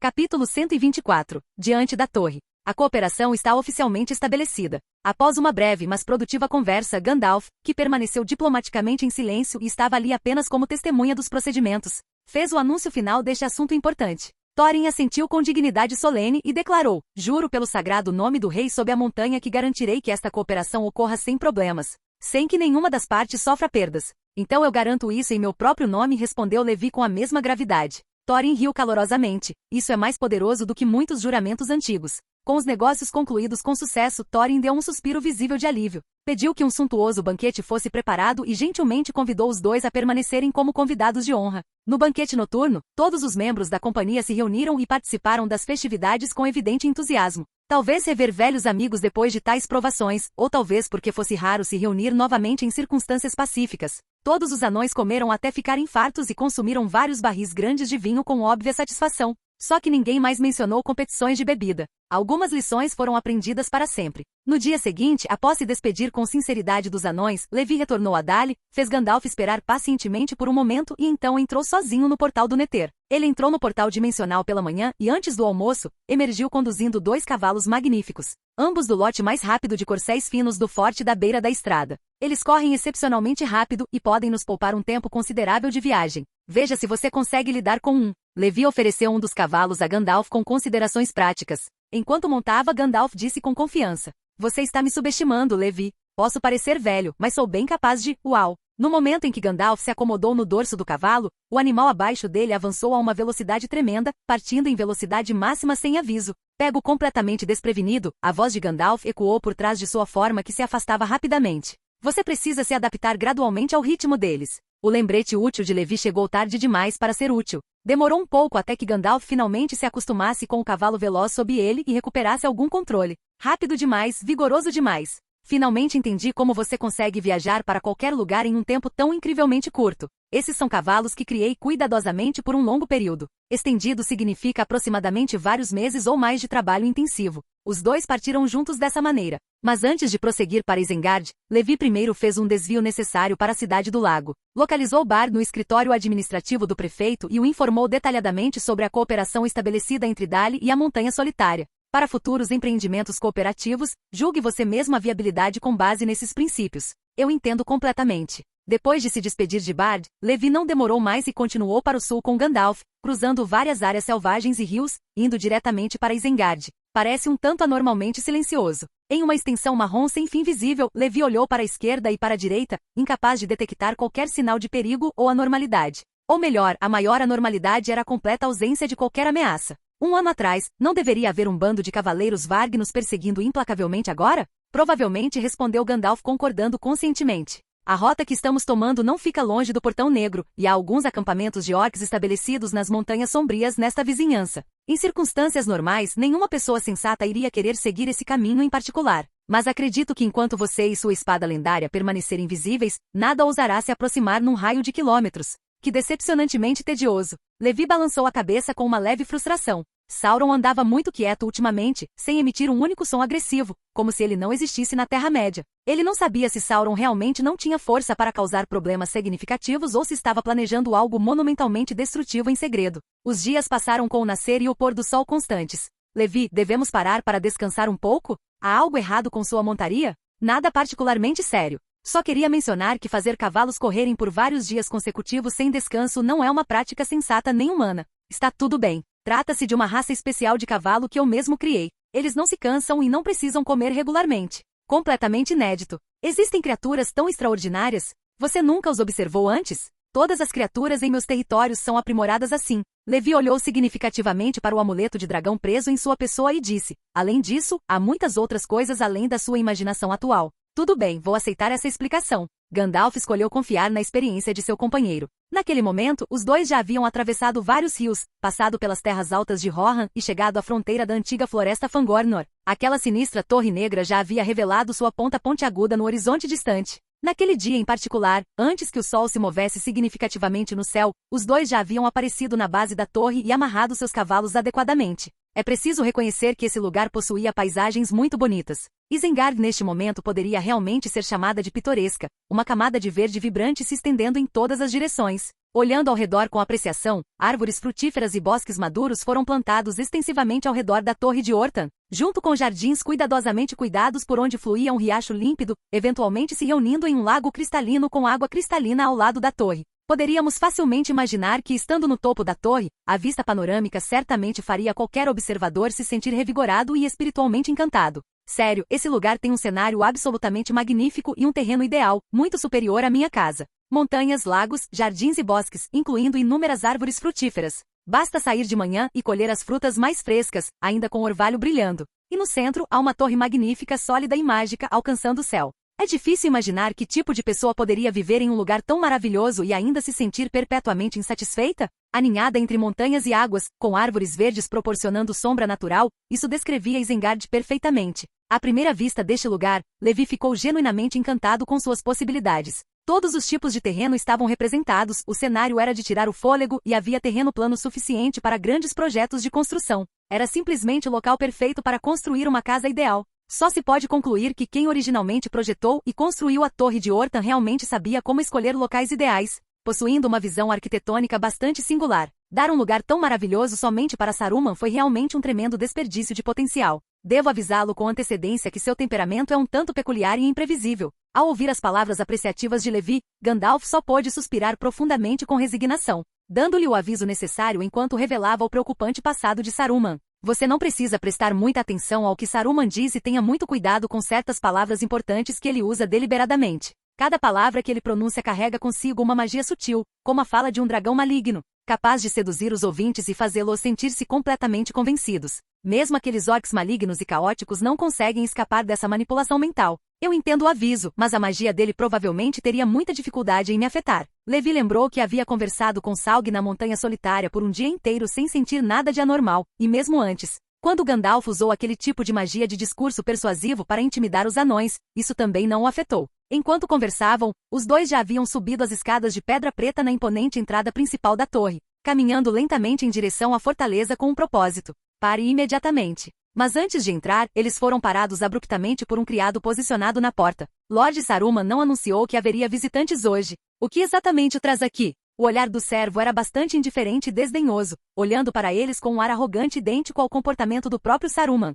Speaker 1: Capítulo 124. Diante da torre. A cooperação está oficialmente estabelecida. Após uma breve mas produtiva conversa, Gandalf, que permaneceu diplomaticamente em silêncio e estava ali apenas como testemunha dos procedimentos, fez o anúncio final deste assunto importante. Thorin assentiu com dignidade solene e declarou, juro pelo sagrado nome do rei sob a montanha que garantirei que esta cooperação ocorra sem problemas, sem que nenhuma das partes sofra perdas. Então eu garanto isso em meu próprio nome, respondeu Levi com a mesma gravidade. Thorin riu calorosamente. Isso é mais poderoso do que muitos juramentos antigos. Com os negócios concluídos com sucesso, Thorin deu um suspiro visível de alívio. Pediu que um suntuoso banquete fosse preparado e gentilmente convidou os dois a permanecerem como convidados de honra. No banquete noturno, todos os membros da companhia se reuniram e participaram das festividades com evidente entusiasmo. Talvez rever velhos amigos depois de tais provações, ou talvez porque fosse raro se reunir novamente em circunstâncias pacíficas. Todos os anões comeram até ficarem fartos e consumiram vários barris grandes de vinho com óbvia satisfação. Só que ninguém mais mencionou competições de bebida. Algumas lições foram aprendidas para sempre. No dia seguinte, após se despedir com sinceridade dos anões, Levi retornou a Dali, fez Gandalf esperar pacientemente por um momento e então entrou sozinho no portal do Nether. Ele entrou no portal dimensional pela manhã e antes do almoço, emergiu conduzindo 2 cavalos magníficos, ambos do lote mais rápido de corcéis finos do forte da beira da estrada. Eles correm excepcionalmente rápido e podem nos poupar um tempo considerável de viagem. Veja se você consegue lidar com um. Levi ofereceu um dos cavalos a Gandalf com considerações práticas. Enquanto montava, Gandalf disse com confiança. Você está me subestimando, Levi. Posso parecer velho, mas sou bem capaz de... Uau! No momento em que Gandalf se acomodou no dorso do cavalo, o animal abaixo dele avançou a uma velocidade tremenda, partindo em velocidade máxima sem aviso. Pego completamente desprevenido, a voz de Gandalf ecoou por trás de sua forma que se afastava rapidamente. Você precisa se adaptar gradualmente ao ritmo deles. O lembrete útil de Levi chegou tarde demais para ser útil. Demorou um pouco até que Gandalf finalmente se acostumasse com o cavalo veloz sob ele e recuperasse algum controle. Rápido demais, vigoroso demais. Finalmente entendi como você consegue viajar para qualquer lugar em um tempo tão incrivelmente curto. Esses são cavalos que criei cuidadosamente por um longo período. Estendido significa aproximadamente vários meses ou mais de trabalho intensivo. Os dois partiram juntos dessa maneira. Mas antes de prosseguir para Isengard, Levi primeiro fez um desvio necessário para a cidade do lago. Localizou Bard no escritório administrativo do prefeito e o informou detalhadamente sobre a cooperação estabelecida entre Dali e a Montanha Solitária. Para futuros empreendimentos cooperativos, julgue você mesmo a viabilidade com base nesses princípios. Eu entendo completamente. Depois de se despedir de Bard, Levi não demorou mais e continuou para o sul com Gandalf, cruzando várias áreas selvagens e rios, indo diretamente para Isengard. Parece um tanto anormalmente silencioso. Em uma extensão marrom sem fim visível, Levi olhou para a esquerda e para a direita, incapaz de detectar qualquer sinal de perigo ou anormalidade. Ou melhor, a maior anormalidade era a completa ausência de qualquer ameaça. Um ano atrás, não deveria haver um bando de cavaleiros Varg nos perseguindo implacavelmente agora? Provavelmente, respondeu Gandalf concordando conscientemente. A rota que estamos tomando não fica longe do Portão Negro, e há alguns acampamentos de orcs estabelecidos nas Montanhas Sombrias nesta vizinhança. Em circunstâncias normais, nenhuma pessoa sensata iria querer seguir esse caminho em particular. Mas acredito que enquanto você e sua espada lendária permanecerem invisíveis, nada ousará se aproximar num raio de quilômetros. Que decepcionantemente tedioso. Levi balançou a cabeça com uma leve frustração. Sauron andava muito quieto ultimamente, sem emitir um único som agressivo, como se ele não existisse na Terra-média. Ele não sabia se Sauron realmente não tinha força para causar problemas significativos ou se estava planejando algo monumentalmente destrutivo em segredo. Os dias passaram com o nascer e o pôr do sol constantes. Levi, devemos parar para descansar um pouco? Há algo errado com sua montaria? Nada particularmente sério. Só queria mencionar que fazer cavalos correrem por vários dias consecutivos sem descanso não é uma prática sensata nem humana. Está tudo bem. Trata-se de uma raça especial de cavalo que eu mesmo criei. Eles não se cansam e não precisam comer regularmente. Completamente inédito. Existem criaturas tão extraordinárias? Você nunca os observou antes? Todas as criaturas em meus territórios são aprimoradas assim. Levi olhou significativamente para o amuleto de dragão preso em sua pessoa e disse: além disso, há muitas outras coisas além da sua imaginação atual. Tudo bem, vou aceitar essa explicação. Gandalf escolheu confiar na experiência de seu companheiro. Naquele momento, os dois já haviam atravessado vários rios, passado pelas terras altas de Rohan e chegado à fronteira da antiga floresta Fangornor. Aquela sinistra torre negra já havia revelado sua ponta pontiaguda no horizonte distante. Naquele dia em particular, antes que o sol se movesse significativamente no céu, os dois já haviam aparecido na base da torre e amarrado seus cavalos adequadamente. É preciso reconhecer que esse lugar possuía paisagens muito bonitas. Isengard neste momento poderia realmente ser chamada de pitoresca, uma camada de verde vibrante se estendendo em todas as direções. Olhando ao redor com apreciação, árvores frutíferas e bosques maduros foram plantados extensivamente ao redor da Torre de Orthanc, junto com jardins cuidadosamente cuidados por onde fluía um riacho límpido, eventualmente se reunindo em um lago cristalino com água cristalina ao lado da torre. Poderíamos facilmente imaginar que, estando no topo da torre, a vista panorâmica certamente faria qualquer observador se sentir revigorado e espiritualmente encantado. Sério, esse lugar tem um cenário absolutamente magnífico e um terreno ideal, muito superior à minha casa. Montanhas, lagos, jardins e bosques, incluindo inúmeras árvores frutíferas. Basta sair de manhã e colher as frutas mais frescas, ainda com o orvalho brilhando. E no centro, há uma torre magnífica, sólida e mágica, alcançando o céu. É difícil imaginar que tipo de pessoa poderia viver em um lugar tão maravilhoso e ainda se sentir perpetuamente insatisfeita? Aninhada entre montanhas e águas, com árvores verdes proporcionando sombra natural, isso descrevia Isengard perfeitamente. À primeira vista deste lugar, Levi ficou genuinamente encantado com suas possibilidades. Todos os tipos de terreno estavam representados, o cenário era de tirar o fôlego e havia terreno plano suficiente para grandes projetos de construção. Era simplesmente o local perfeito para construir uma casa ideal. Só se pode concluir que quem originalmente projetou e construiu a Torre de Orthanc realmente sabia como escolher locais ideais, possuindo uma visão arquitetônica bastante singular. Dar um lugar tão maravilhoso somente para Saruman foi realmente um tremendo desperdício de potencial. Devo avisá-lo com antecedência que seu temperamento é um tanto peculiar e imprevisível. Ao ouvir as palavras apreciativas de Levi, Gandalf só pôde suspirar profundamente com resignação, dando-lhe o aviso necessário enquanto revelava o preocupante passado de Saruman. Você não precisa prestar muita atenção ao que Saruman diz e tenha muito cuidado com certas palavras importantes que ele usa deliberadamente. Cada palavra que ele pronuncia carrega consigo uma magia sutil, como a fala de um dragão maligno, capaz de seduzir os ouvintes e fazê-los sentir-se completamente convencidos. Mesmo aqueles orcs malignos e caóticos não conseguem escapar dessa manipulação mental. Eu entendo o aviso, mas a magia dele provavelmente teria muita dificuldade em me afetar. Levi lembrou que havia conversado com Saug na Montanha Solitária por um dia inteiro sem sentir nada de anormal, e mesmo antes, quando Gandalf usou aquele tipo de magia de discurso persuasivo para intimidar os anões, isso também não o afetou. Enquanto conversavam, os dois já haviam subido as escadas de pedra preta na imponente entrada principal da torre, caminhando lentamente em direção à fortaleza com um propósito. Pare imediatamente. Mas antes de entrar, eles foram parados abruptamente por um criado posicionado na porta. Lord Saruman não anunciou que haveria visitantes hoje. O que exatamente o traz aqui? O olhar do servo era bastante indiferente e desdenhoso, olhando para eles com um ar arrogante idêntico ao comportamento do próprio Saruman.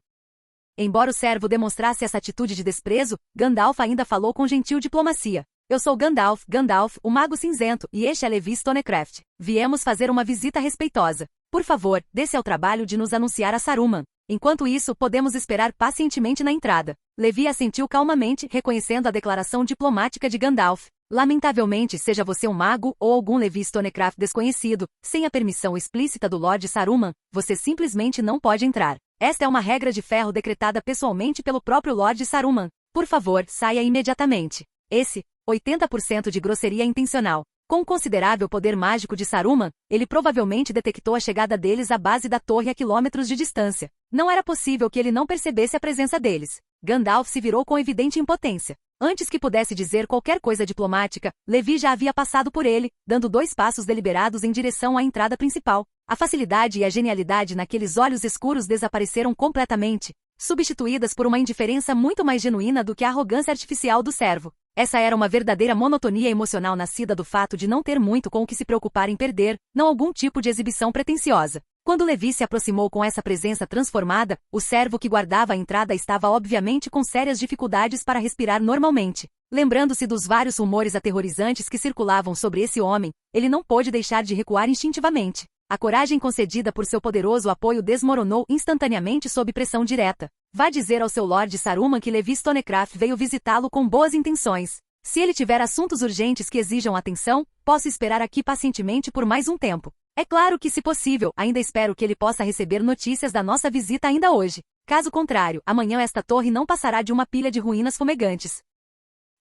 Speaker 1: Embora o servo demonstrasse essa atitude de desprezo, Gandalf ainda falou com gentil diplomacia. Eu sou Gandalf, o Mago Cinzento, e este é Levi Stonecraft. Viemos fazer uma visita respeitosa. Por favor, dê-se ao trabalho de nos anunciar a Saruman. Enquanto isso, podemos esperar pacientemente na entrada. Levi assentiu calmamente, reconhecendo a declaração diplomática de Gandalf. Lamentavelmente, seja você um mago ou algum Levi Stonecraft desconhecido, sem a permissão explícita do Lord Saruman, você simplesmente não pode entrar. Esta é uma regra de ferro decretada pessoalmente pelo próprio Lord Saruman. Por favor, saia imediatamente. Esse, 80% de grosseria intencional. Com o considerável poder mágico de Saruman, ele provavelmente detectou a chegada deles à base da torre a quilômetros de distância. Não era possível que ele não percebesse a presença deles. Gandalf se virou com evidente impotência. Antes que pudesse dizer qualquer coisa diplomática, Levi já havia passado por ele, dando 2 passos deliberados em direção à entrada principal. A facilidade e a genialidade naqueles olhos escuros desapareceram completamente, substituídas por uma indiferença muito mais genuína do que a arrogância artificial do servo. Essa era uma verdadeira monotonia emocional nascida do fato de não ter muito com o que se preocupar em perder, não algum tipo de exibição pretensiosa. Quando Levi se aproximou com essa presença transformada, o servo que guardava a entrada estava obviamente com sérias dificuldades para respirar normalmente. Lembrando-se dos vários rumores aterrorizantes que circulavam sobre esse homem, ele não pôde deixar de recuar instintivamente. A coragem concedida por seu poderoso apoio desmoronou instantaneamente sob pressão direta. Vá dizer ao seu Lord Saruman que Levi Stonecraft veio visitá-lo com boas intenções. Se ele tiver assuntos urgentes que exijam atenção, posso esperar aqui pacientemente por mais um tempo. É claro que, se possível, ainda espero que ele possa receber notícias da nossa visita ainda hoje. Caso contrário, amanhã esta torre não passará de uma pilha de ruínas fumegantes.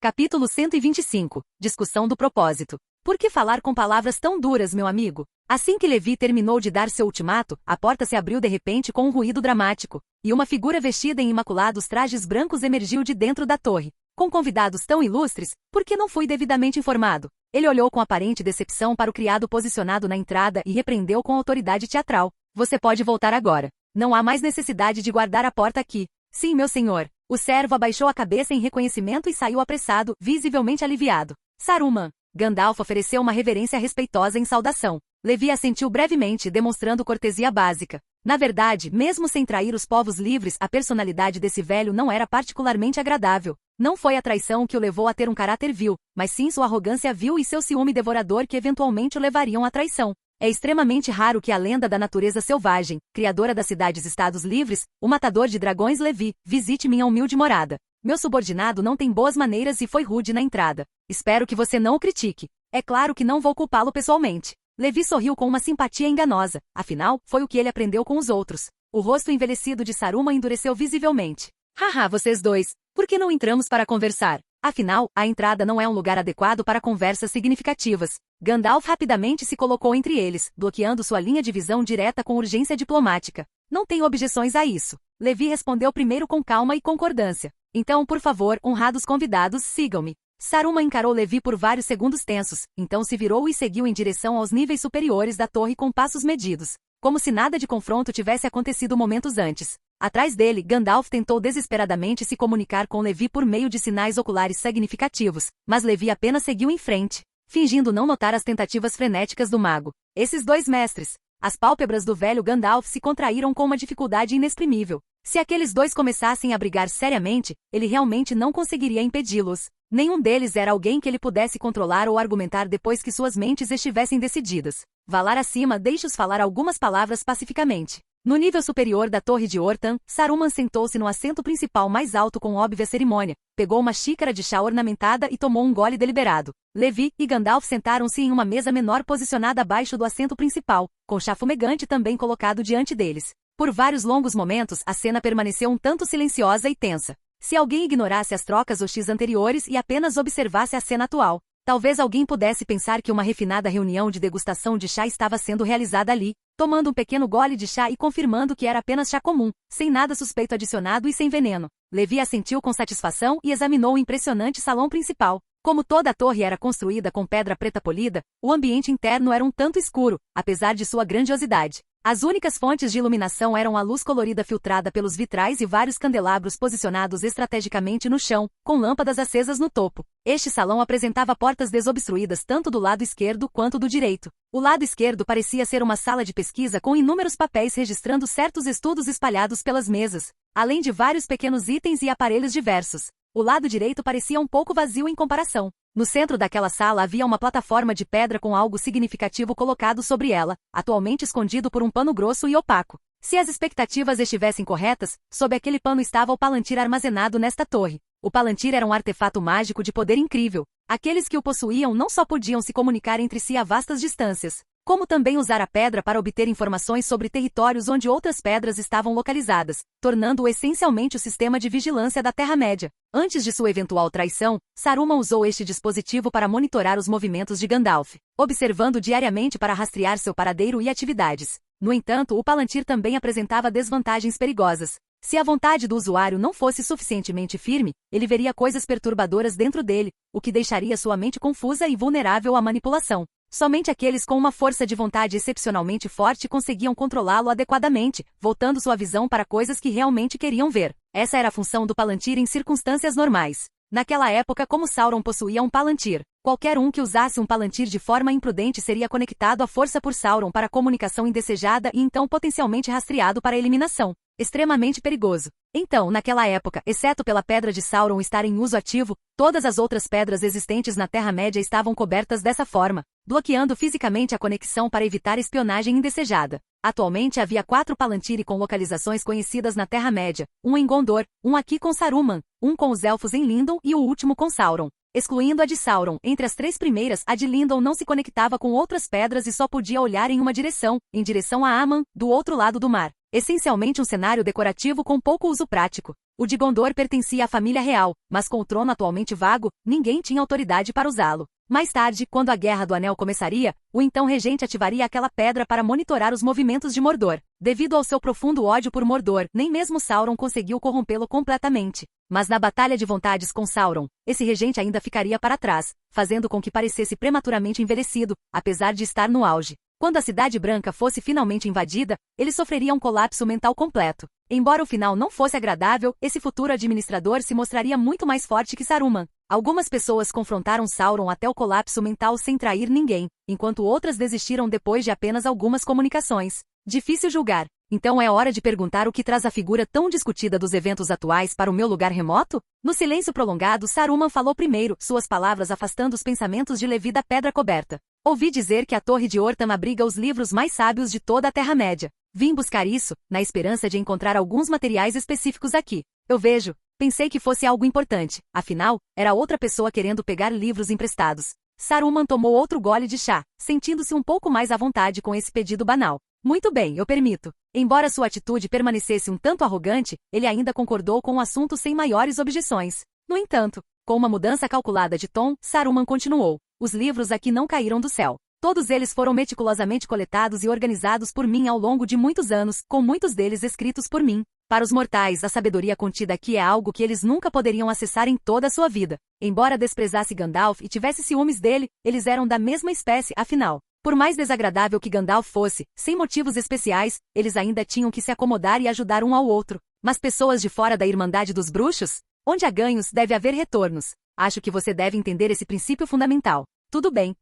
Speaker 1: Capítulo 125. Discussão do propósito. Por que falar com palavras tão duras, meu amigo? Assim que Levi terminou de dar seu ultimato, a porta se abriu de repente com um ruído dramático, e uma figura vestida em imaculados trajes brancos emergiu de dentro da torre. Com convidados tão ilustres, por que não fui devidamente informado? Ele olhou com aparente decepção para o criado posicionado na entrada e repreendeu com autoridade teatral. Você pode voltar agora. Não há mais necessidade de guardar a porta aqui. Sim, meu senhor. O servo abaixou a cabeça em reconhecimento e saiu apressado, visivelmente aliviado. Saruman. Gandalf ofereceu uma reverência respeitosa em saudação. Levi assentiu brevemente, demonstrando cortesia básica. Na verdade, mesmo sem trair os povos livres, a personalidade desse velho não era particularmente agradável. Não foi a traição que o levou a ter um caráter vil, mas sim sua arrogância vil e seu ciúme devorador que eventualmente o levariam à traição. É extremamente raro que a lenda da natureza selvagem, criadora das cidades-estados livres, o matador de dragões Levi, visite minha humilde morada. Meu subordinado não tem boas maneiras e foi rude na entrada. Espero que você não o critique. É claro que não vou culpá-lo pessoalmente. Levi sorriu com uma simpatia enganosa, afinal, foi o que ele aprendeu com os outros. O rosto envelhecido de Saruman endureceu visivelmente. Haha, vocês dois, por que não entramos para conversar? Afinal, a entrada não é um lugar adequado para conversas significativas. Gandalf rapidamente se colocou entre eles, bloqueando sua linha de visão direta com urgência diplomática. Não tenho objeções a isso. Levi respondeu primeiro com calma e concordância. Então, por favor, honrados convidados, sigam-me. Saruman encarou Levi por vários segundos tensos, então se virou e seguiu em direção aos níveis superiores da torre com passos medidos, como se nada de confronto tivesse acontecido momentos antes. Atrás dele, Gandalf tentou desesperadamente se comunicar com Levi por meio de sinais oculares significativos, mas Levi apenas seguiu em frente, fingindo não notar as tentativas frenéticas do mago. Esses dois mestres. As pálpebras do velho Gandalf se contraíram com uma dificuldade inexprimível. Se aqueles dois começassem a brigar seriamente, ele realmente não conseguiria impedi-los. Nenhum deles era alguém que ele pudesse controlar ou argumentar depois que suas mentes estivessem decididas. Valar acima, deixe-os falar algumas palavras pacificamente. No nível superior da Torre de Orthan, Saruman sentou-se no assento principal mais alto com óbvia cerimônia, pegou uma xícara de chá ornamentada e tomou um gole deliberado. Levi e Gandalf sentaram-se em uma mesa menor posicionada abaixo do assento principal, com chá fumegante também colocado diante deles. Por vários longos momentos, a cena permaneceu um tanto silenciosa e tensa. Se alguém ignorasse as trocas hostis anteriores e apenas observasse a cena atual, talvez alguém pudesse pensar que uma refinada reunião de degustação de chá estava sendo realizada ali, tomando um pequeno gole de chá e confirmando que era apenas chá comum, sem nada suspeito adicionado e sem veneno. Levi assentiu com satisfação e examinou o impressionante salão principal. Como toda a torre era construída com pedra preta polida, o ambiente interno era um tanto escuro, apesar de sua grandiosidade. As únicas fontes de iluminação eram a luz colorida filtrada pelos vitrais e vários candelabros posicionados estrategicamente no chão, com lâmpadas acesas no topo. Este salão apresentava portas desobstruídas tanto do lado esquerdo quanto do direito. O lado esquerdo parecia ser uma sala de pesquisa com inúmeros papéis registrando certos estudos espalhados pelas mesas, além de vários pequenos itens e aparelhos diversos. O lado direito parecia um pouco vazio em comparação. No centro daquela sala havia uma plataforma de pedra com algo significativo colocado sobre ela, atualmente escondido por um pano grosso e opaco. Se as expectativas estivessem corretas, sob aquele pano estava o Palantir armazenado nesta torre. O Palantir era um artefato mágico de poder incrível. Aqueles que o possuíam não só podiam se comunicar entre si a vastas distâncias, como também usar a pedra para obter informações sobre territórios onde outras pedras estavam localizadas, tornando-o essencialmente o sistema de vigilância da Terra-média. Antes de sua eventual traição, Saruman usou este dispositivo para monitorar os movimentos de Gandalf, observando diariamente para rastrear seu paradeiro e atividades. No entanto, o Palantir também apresentava desvantagens perigosas. Se a vontade do usuário não fosse suficientemente firme, ele veria coisas perturbadoras dentro dele, o que deixaria sua mente confusa e vulnerável à manipulação. Somente aqueles com uma força de vontade excepcionalmente forte conseguiam controlá-lo adequadamente, voltando sua visão para coisas que realmente queriam ver. Essa era a função do Palantir em circunstâncias normais. Naquela época, como Sauron possuía um Palantir, qualquer um que usasse um Palantir de forma imprudente seria conectado à força por Sauron para comunicação indesejada e então potencialmente rastreado para eliminação. Extremamente perigoso. Então, naquela época, exceto pela Pedra de Sauron estar em uso ativo, todas as outras pedras existentes na Terra-média estavam cobertas dessa forma, bloqueando fisicamente a conexão para evitar espionagem indesejada. Atualmente havia 4 Palantir com localizações conhecidas na Terra-média, um em Gondor, um aqui com Saruman, um com os Elfos em Lindon e o último com Sauron. Excluindo a de Sauron, entre as 3 primeiras, a de Lindon não se conectava com outras pedras e só podia olhar em uma direção, em direção a Aman, do outro lado do mar. Essencialmente um cenário decorativo com pouco uso prático. O de Gondor pertencia à família real, mas com o trono atualmente vago, ninguém tinha autoridade para usá-lo. Mais tarde, quando a Guerra do Anel começaria, o então regente ativaria aquela pedra para monitorar os movimentos de Mordor. Devido ao seu profundo ódio por Mordor, nem mesmo Sauron conseguiu corrompê-lo completamente. Mas na batalha de vontades com Sauron, esse regente ainda ficaria para trás, fazendo com que parecesse prematuramente envelhecido, apesar de estar no auge. Quando a Cidade Branca fosse finalmente invadida, ele sofreria um colapso mental completo. Embora o final não fosse agradável, esse futuro administrador se mostraria muito mais forte que Saruman. Algumas pessoas confrontaram Sauron até o colapso mental sem trair ninguém, enquanto outras desistiram depois de apenas algumas comunicações. Difícil julgar. Então é hora de perguntar o que traz a figura tão discutida dos eventos atuais para o meu lugar remoto? No silêncio prolongado, Saruman falou primeiro, suas palavras afastando os pensamentos de Levi da pedra coberta. Ouvi dizer que a Torre de Orthan abriga os livros mais sábios de toda a Terra-média. Vim buscar isso, na esperança de encontrar alguns materiais específicos aqui. Eu vejo. Pensei que fosse algo importante, afinal, era outra pessoa querendo pegar livros emprestados. Saruman tomou outro gole de chá, sentindo-se um pouco mais à vontade com esse pedido banal. Muito bem, eu permito. Embora sua atitude permanecesse um tanto arrogante, ele ainda concordou com o assunto sem maiores objeções. No entanto, com uma mudança calculada de tom, Saruman continuou. Os livros aqui não caíram do céu. Todos eles foram meticulosamente coletados e organizados por mim ao longo de muitos anos, com muitos deles escritos por mim. Para os mortais, a sabedoria contida aqui é algo que eles nunca poderiam acessar em toda a sua vida. Embora desprezasse Gandalf e tivesse ciúmes dele, eles eram da mesma espécie, afinal. Por mais desagradável que Gandalf fosse, sem motivos especiais, eles ainda tinham que se acomodar e ajudar um ao outro. Mas pessoas de fora da Irmandade dos Bruxos? Onde há ganhos, deve haver retornos. Acho que você deve entender esse princípio fundamental. Tudo bem,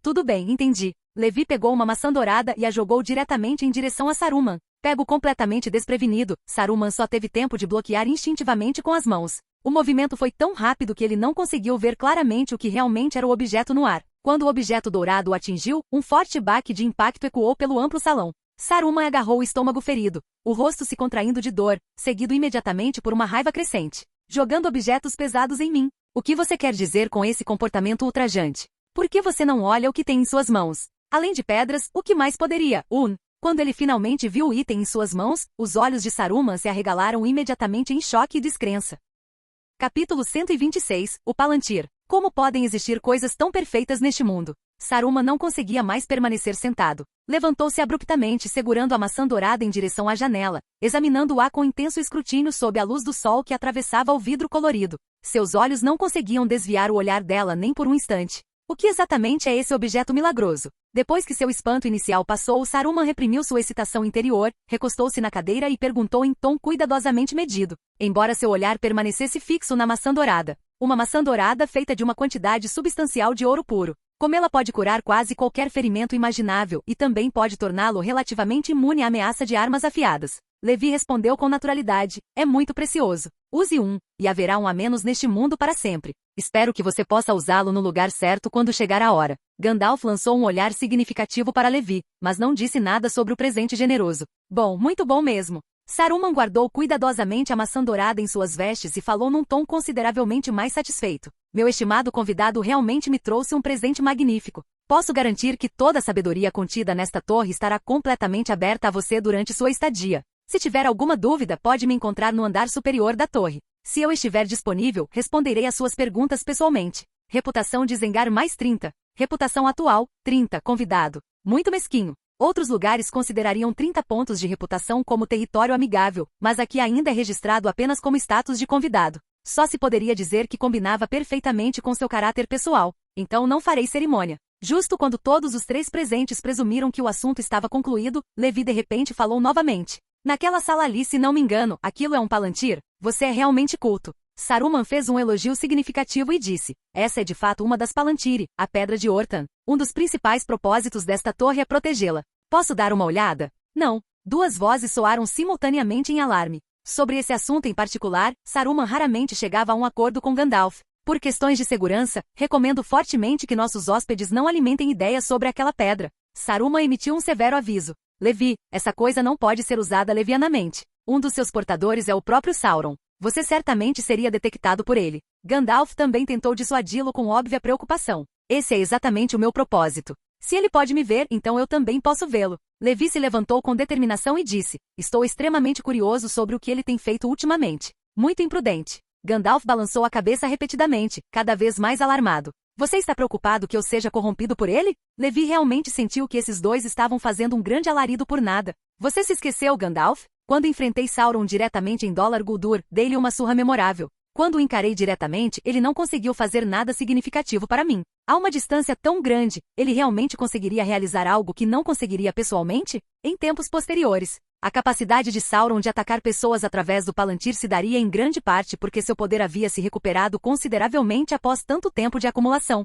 Speaker 1: entendi. Levi pegou uma maçã dourada e a jogou diretamente em direção a Saruman. Pego completamente desprevenido, Saruman só teve tempo de bloquear instintivamente com as mãos. O movimento foi tão rápido que ele não conseguiu ver claramente o que realmente era o objeto no ar. Quando o objeto dourado o atingiu, um forte baque de impacto ecoou pelo amplo salão. Saruman agarrou o estômago ferido, o rosto se contraindo de dor, seguido imediatamente por uma raiva crescente. Jogando objetos pesados em mim. O que você quer dizer com esse comportamento ultrajante? Por que você não olha o que tem em suas mãos? Além de pedras, o que mais poderia? Quando ele finalmente viu o item em suas mãos, os olhos de Saruman se arregalaram imediatamente em choque e descrença. Capítulo 126, O Palantir. Como podem existir coisas tão perfeitas neste mundo? Saruman não conseguia mais permanecer sentado. Levantou-se abruptamente segurando a maçã dourada em direção à janela, examinando-a com intenso escrutínio sob a luz do sol que atravessava o vidro colorido. Seus olhos não conseguiam desviar o olhar dela nem por um instante. O que exatamente é esse objeto milagroso? Depois que seu espanto inicial passou, Saruman reprimiu sua excitação interior, recostou-se na cadeira e perguntou em tom cuidadosamente medido, embora seu olhar permanecesse fixo na maçã dourada. Uma maçã dourada feita de uma quantidade substancial de ouro puro. Comê-la pode curar quase qualquer ferimento imaginável e também pode torná-lo relativamente imune à ameaça de armas afiadas. Levi respondeu com naturalidade, é muito precioso. Use um, e haverá um a menos neste mundo para sempre. Espero que você possa usá-lo no lugar certo quando chegar a hora. Gandalf lançou um olhar significativo para Levi, mas não disse nada sobre o presente generoso. Bom, muito bom mesmo. Saruman guardou cuidadosamente a maçã dourada em suas vestes e falou num tom consideravelmente mais satisfeito. Meu estimado convidado realmente me trouxe um presente magnífico. Posso garantir que toda a sabedoria contida nesta torre estará completamente aberta a você durante sua estadia. Se tiver alguma dúvida, pode me encontrar no andar superior da torre. Se eu estiver disponível, responderei às suas perguntas pessoalmente. Reputação de Zengar mais 30. Reputação atual, 30, convidado. Muito mesquinho. Outros lugares considerariam 30 pontos de reputação como território amigável, mas aqui ainda é registrado apenas como status de convidado. Só se poderia dizer que combinava perfeitamente com seu caráter pessoal. Então não farei cerimônia. Justo quando todos os três presentes presumiram que o assunto estava concluído, Levi de repente falou novamente. Naquela sala ali, se não me engano, aquilo é um Palantir? Você é realmente culto. Saruman fez um elogio significativo e disse, essa é de fato uma das Palantiri, a Pedra de Ortan. Um dos principais propósitos desta torre é protegê-la. Posso dar uma olhada? Não. Duas vozes soaram simultaneamente em alarme. Sobre esse assunto em particular, Saruman raramente chegava a um acordo com Gandalf. Por questões de segurança, recomendo fortemente que nossos hóspedes não alimentem ideias sobre aquela pedra. Saruman emitiu um severo aviso. Levi, essa coisa não pode ser usada levianamente. Um dos seus portadores é o próprio Sauron. Você certamente seria detectado por ele. Gandalf também tentou dissuadi-lo com óbvia preocupação. Esse é exatamente o meu propósito. Se ele pode me ver, então eu também posso vê-lo. Levi se levantou com determinação e disse, estou extremamente curioso sobre o que ele tem feito ultimamente. Muito imprudente. Gandalf balançou a cabeça repetidamente, cada vez mais alarmado. Você está preocupado que eu seja corrompido por ele? Levi realmente sentiu que esses dois estavam fazendo um grande alarido por nada. Você se esqueceu, Gandalf? Quando enfrentei Sauron diretamente em Dol Guldur, dei-lhe uma surra memorável. Quando o encarei diretamente, ele não conseguiu fazer nada significativo para mim. A uma distância tão grande, ele realmente conseguiria realizar algo que não conseguiria pessoalmente? Em tempos posteriores, a capacidade de Sauron de atacar pessoas através do Palantir se daria em grande parte porque seu poder havia se recuperado consideravelmente após tanto tempo de acumulação.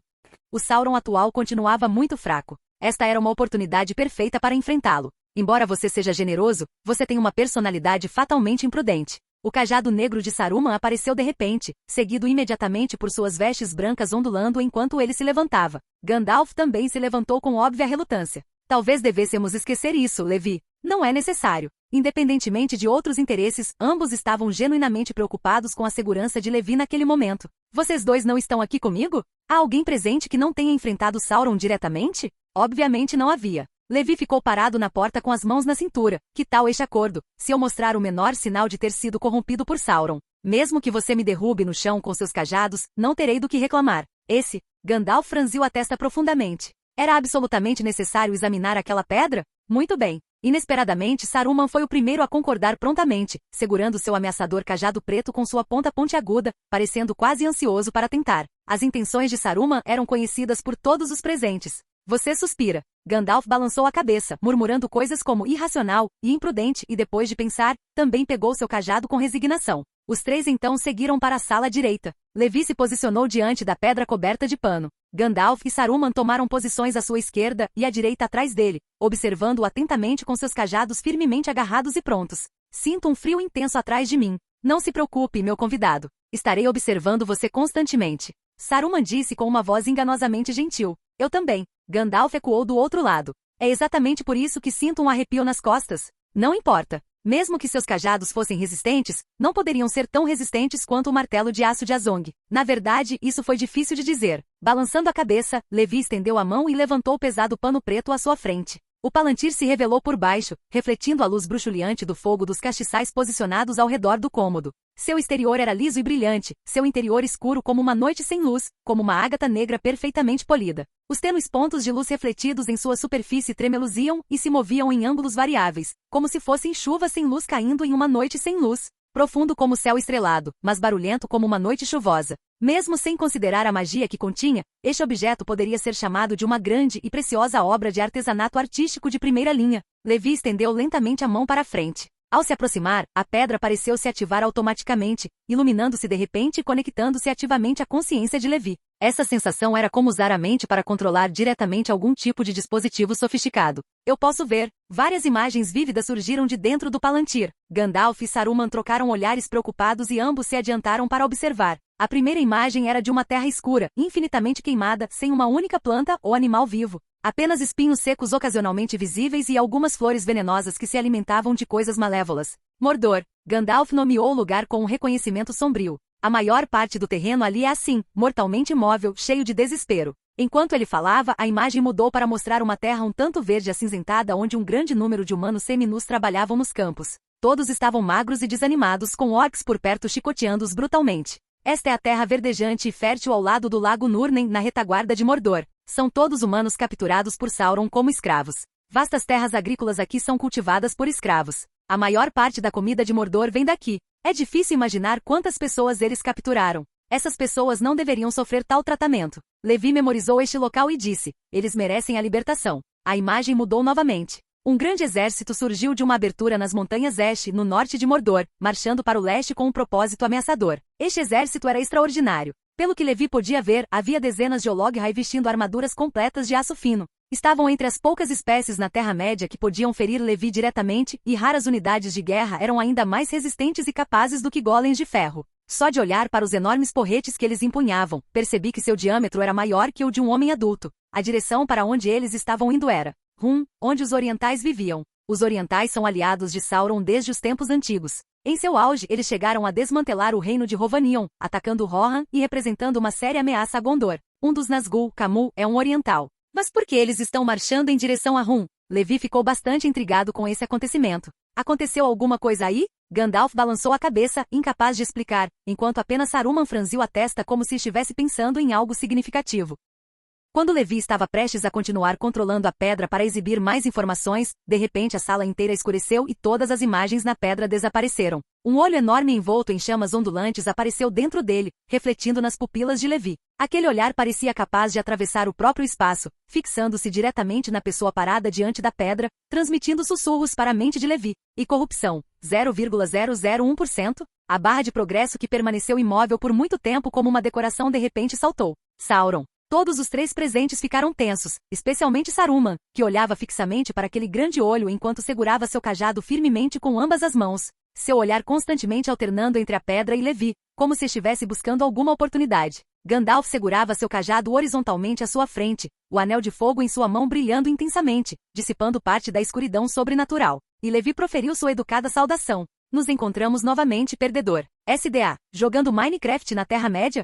Speaker 1: O Sauron atual continuava muito fraco. Esta era uma oportunidade perfeita para enfrentá-lo. Embora você seja generoso, você tem uma personalidade fatalmente imprudente. O cajado negro de Saruman apareceu de repente, seguido imediatamente por suas vestes brancas ondulando enquanto ele se levantava. Gandalf também se levantou com óbvia relutância. Talvez devêssemos esquecer isso, Levi. Não é necessário. Independentemente de outros interesses, ambos estavam genuinamente preocupados com a segurança de Levi naquele momento. Vocês dois não estão aqui comigo? Há alguém presente que não tenha enfrentado Sauron diretamente? Obviamente não havia. Levi ficou parado na porta com as mãos na cintura. Que tal este acordo? Se eu mostrar o menor sinal de ter sido corrompido por Sauron, mesmo que você me derrube no chão com seus cajados, não terei do que reclamar. Gandalf franziu a testa profundamente. Era absolutamente necessário examinar aquela pedra? Muito bem. Inesperadamente, Saruman foi o primeiro a concordar prontamente, segurando seu ameaçador cajado preto com sua ponta pontiaguda, parecendo quase ansioso para tentar. As intenções de Saruman eram conhecidas por todos os presentes. Você suspira. Gandalf balançou a cabeça, murmurando coisas como irracional e imprudente e depois de pensar, também pegou seu cajado com resignação. Os três então seguiram para a sala direita. Levi se posicionou diante da pedra coberta de pano. Gandalf e Saruman tomaram posições à sua esquerda e à direita atrás dele, observando-o atentamente com seus cajados firmemente agarrados e prontos. Sinto um frio intenso atrás de mim. Não se preocupe, meu convidado. Estarei observando você constantemente. Saruman disse com uma voz enganosamente gentil. Eu também. Gandalf ecoou do outro lado. É exatamente por isso que sinto um arrepio nas costas. Não importa. Mesmo que seus cajados fossem resistentes, não poderiam ser tão resistentes quanto o martelo de aço de Azong. Na verdade, isso foi difícil de dizer. Balançando a cabeça, Levi estendeu a mão e levantou o pesado pano preto à sua frente. O Palantir se revelou por baixo, refletindo a luz bruxuleante do fogo dos castiçais posicionados ao redor do cômodo. Seu exterior era liso e brilhante, seu interior escuro como uma noite sem luz, como uma ágata negra perfeitamente polida. Os tênues pontos de luz refletidos em sua superfície tremeluziam e se moviam em ângulos variáveis, como se fossem chuvas sem luz caindo em uma noite sem luz. Profundo como o céu estrelado, mas barulhento como uma noite chuvosa. Mesmo sem considerar a magia que continha, este objeto poderia ser chamado de uma grande e preciosa obra de artesanato artístico de primeira linha. Levi estendeu lentamente a mão para a frente. Ao se aproximar, a pedra pareceu se ativar automaticamente, iluminando-se de repente e conectando-se ativamente à consciência de Levi. Essa sensação era como usar a mente para controlar diretamente algum tipo de dispositivo sofisticado. Eu posso ver. Várias imagens vívidas surgiram de dentro do Palantir. Gandalf e Saruman trocaram olhares preocupados e ambos se adiantaram para observar. A primeira imagem era de uma terra escura, infinitamente queimada, sem uma única planta ou animal vivo. Apenas espinhos secos ocasionalmente visíveis e algumas flores venenosas que se alimentavam de coisas malévolas. Mordor. Gandalf nomeou o lugar com um reconhecimento sombrio. A maior parte do terreno ali é assim, mortalmente imóvel, cheio de desespero. Enquanto ele falava, a imagem mudou para mostrar uma terra um tanto verde acinzentada onde um grande número de humanos seminus trabalhavam nos campos. Todos estavam magros e desanimados, com orcs por perto chicoteando-os brutalmente. Esta é a terra verdejante e fértil ao lado do lago Nurnen, na retaguarda de Mordor. São todos humanos capturados por Sauron como escravos. Vastas terras agrícolas aqui são cultivadas por escravos. A maior parte da comida de Mordor vem daqui. É difícil imaginar quantas pessoas eles capturaram. Essas pessoas não deveriam sofrer tal tratamento. Levi memorizou este local e disse: eles merecem a libertação. A imagem mudou novamente. Um grande exército surgiu de uma abertura nas montanhas Esh, no norte de Mordor, marchando para o leste com um propósito ameaçador. Este exército era extraordinário. Pelo que Levi podia ver, havia dezenas de Olog-hai vestindo armaduras completas de aço fino. Estavam entre as poucas espécies na Terra-média que podiam ferir Levi diretamente, e raras unidades de guerra eram ainda mais resistentes e capazes do que golems de ferro. Só de olhar para os enormes porretes que eles empunhavam, percebi que seu diâmetro era maior que o de um homem adulto. A direção para onde eles estavam indo era onde os orientais viviam. Os orientais são aliados de Sauron desde os tempos antigos. Em seu auge, eles chegaram a desmantelar o reino de Hovanion, atacando Rohan e representando uma séria ameaça a Gondor. Um dos Nazgûl, Camu, é um oriental. Mas por que eles estão marchando em direção a Hum? Levi ficou bastante intrigado com esse acontecimento. Aconteceu alguma coisa aí? Gandalf balançou a cabeça, incapaz de explicar, enquanto apenas Saruman franziu a testa como se estivesse pensando em algo significativo. Quando Levi estava prestes a continuar controlando a pedra para exibir mais informações, de repente a sala inteira escureceu e todas as imagens na pedra desapareceram. Um olho enorme envolto em chamas ondulantes apareceu dentro dele, refletindo nas pupilas de Levi. Aquele olhar parecia capaz de atravessar o próprio espaço, fixando-se diretamente na pessoa parada diante da pedra, transmitindo sussurros para a mente de Levi. E corrupção, 0,001%? A barra de progresso que permaneceu imóvel por muito tempo como uma decoração de repente saltou. Sauron. Todos os três presentes ficaram tensos, especialmente Saruman, que olhava fixamente para aquele grande olho enquanto segurava seu cajado firmemente com ambas as mãos, seu olhar constantemente alternando entre a pedra e Levi, como se estivesse buscando alguma oportunidade. Gandalf segurava seu cajado horizontalmente à sua frente, o anel de fogo em sua mão brilhando intensamente, dissipando parte da escuridão sobrenatural. E Levi proferiu sua educada saudação. Nos encontramos novamente, perdedor. SDA, jogando Minecraft na Terra-média?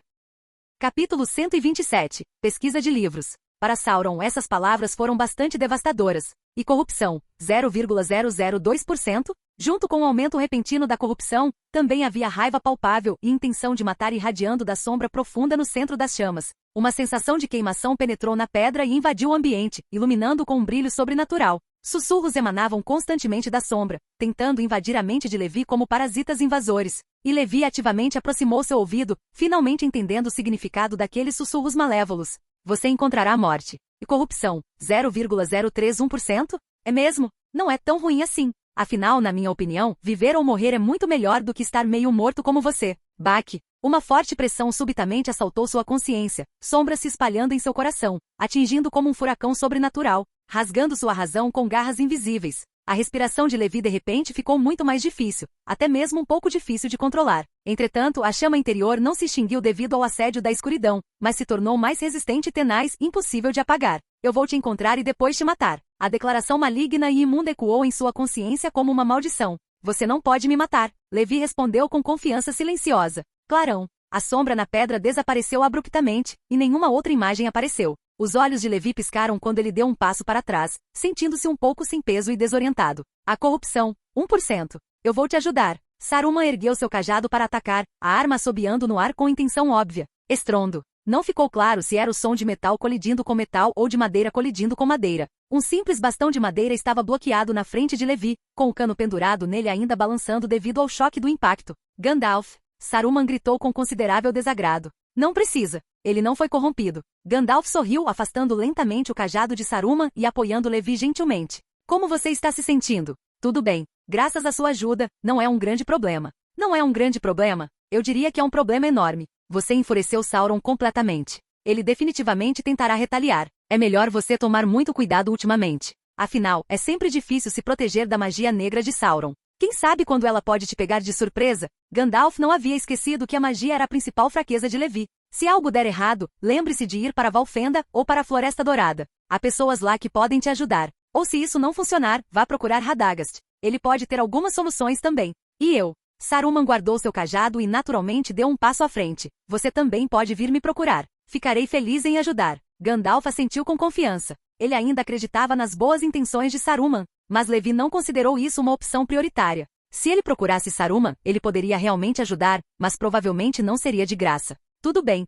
Speaker 1: Capítulo 127. Pesquisa de livros. Para Sauron, essas palavras foram bastante devastadoras. E corrupção, 0,002%? Junto com o aumento repentino da corrupção, também havia raiva palpável e intenção de matar irradiando da sombra profunda no centro das chamas. Uma sensação de queimação penetrou na pedra e invadiu o ambiente, iluminando com um brilho sobrenatural. Sussurros emanavam constantemente da sombra, tentando invadir a mente de Levi como parasitas invasores. E Levi ativamente aproximou seu ouvido, finalmente entendendo o significado daqueles sussurros malévolos. Você encontrará a morte. E corrupção, 0,031%? É mesmo? Não é tão ruim assim. Afinal, na minha opinião, viver ou morrer é muito melhor do que estar meio morto como você. Baque. Uma forte pressão subitamente assaltou sua consciência, sombras se espalhando em seu coração, atingindo como um furacão sobrenatural, rasgando sua razão com garras invisíveis. A respiração de Levi de repente ficou muito mais difícil, até mesmo um pouco difícil de controlar. Entretanto, a chama interior não se extinguiu devido ao assédio da escuridão, mas se tornou mais resistente e tenaz, impossível de apagar. Eu vou te encontrar e depois te matar. A declaração maligna e imunda ecoou em sua consciência como uma maldição. Você não pode me matar, Levi respondeu com confiança silenciosa. Clarão. A sombra na pedra desapareceu abruptamente, e nenhuma outra imagem apareceu. Os olhos de Levi piscaram quando ele deu um passo para trás, sentindo-se um pouco sem peso e desorientado. A corrupção, 1%. Eu vou te ajudar. Saruman ergueu seu cajado para atacar, a arma assobiando no ar com intenção óbvia. Estrondo. Não ficou claro se era o som de metal colidindo com metal ou de madeira colidindo com madeira. Um simples bastão de madeira estava bloqueado na frente de Levi, com o cano pendurado nele ainda balançando devido ao choque do impacto. Gandalf. Saruman gritou com considerável desagrado. Não precisa. Ele não foi corrompido. Gandalf sorriu, afastando lentamente o cajado de Saruman e apoiando Levi gentilmente. Como você está se sentindo? Tudo bem. Graças à sua ajuda, não é um grande problema. Não é um grande problema? Eu diria que é um problema enorme. Você enfureceu Sauron completamente. Ele definitivamente tentará retaliar. É melhor você tomar muito cuidado ultimamente. Afinal, é sempre difícil se proteger da magia negra de Sauron. Quem sabe quando ela pode te pegar de surpresa? Gandalf não havia esquecido que a magia era a principal fraqueza de Levi. Se algo der errado, lembre-se de ir para Valfenda ou para a Floresta Dourada. Há pessoas lá que podem te ajudar. Ou se isso não funcionar, vá procurar Radagast. Ele pode ter algumas soluções também. E eu? Saruman guardou seu cajado e naturalmente deu um passo à frente. Você também pode vir me procurar. Ficarei feliz em ajudar. Gandalf assentiu com confiança. Ele ainda acreditava nas boas intenções de Saruman, mas Levi não considerou isso uma opção prioritária. Se ele procurasse Saruman, ele poderia realmente ajudar, mas provavelmente não seria de graça. tudo bem,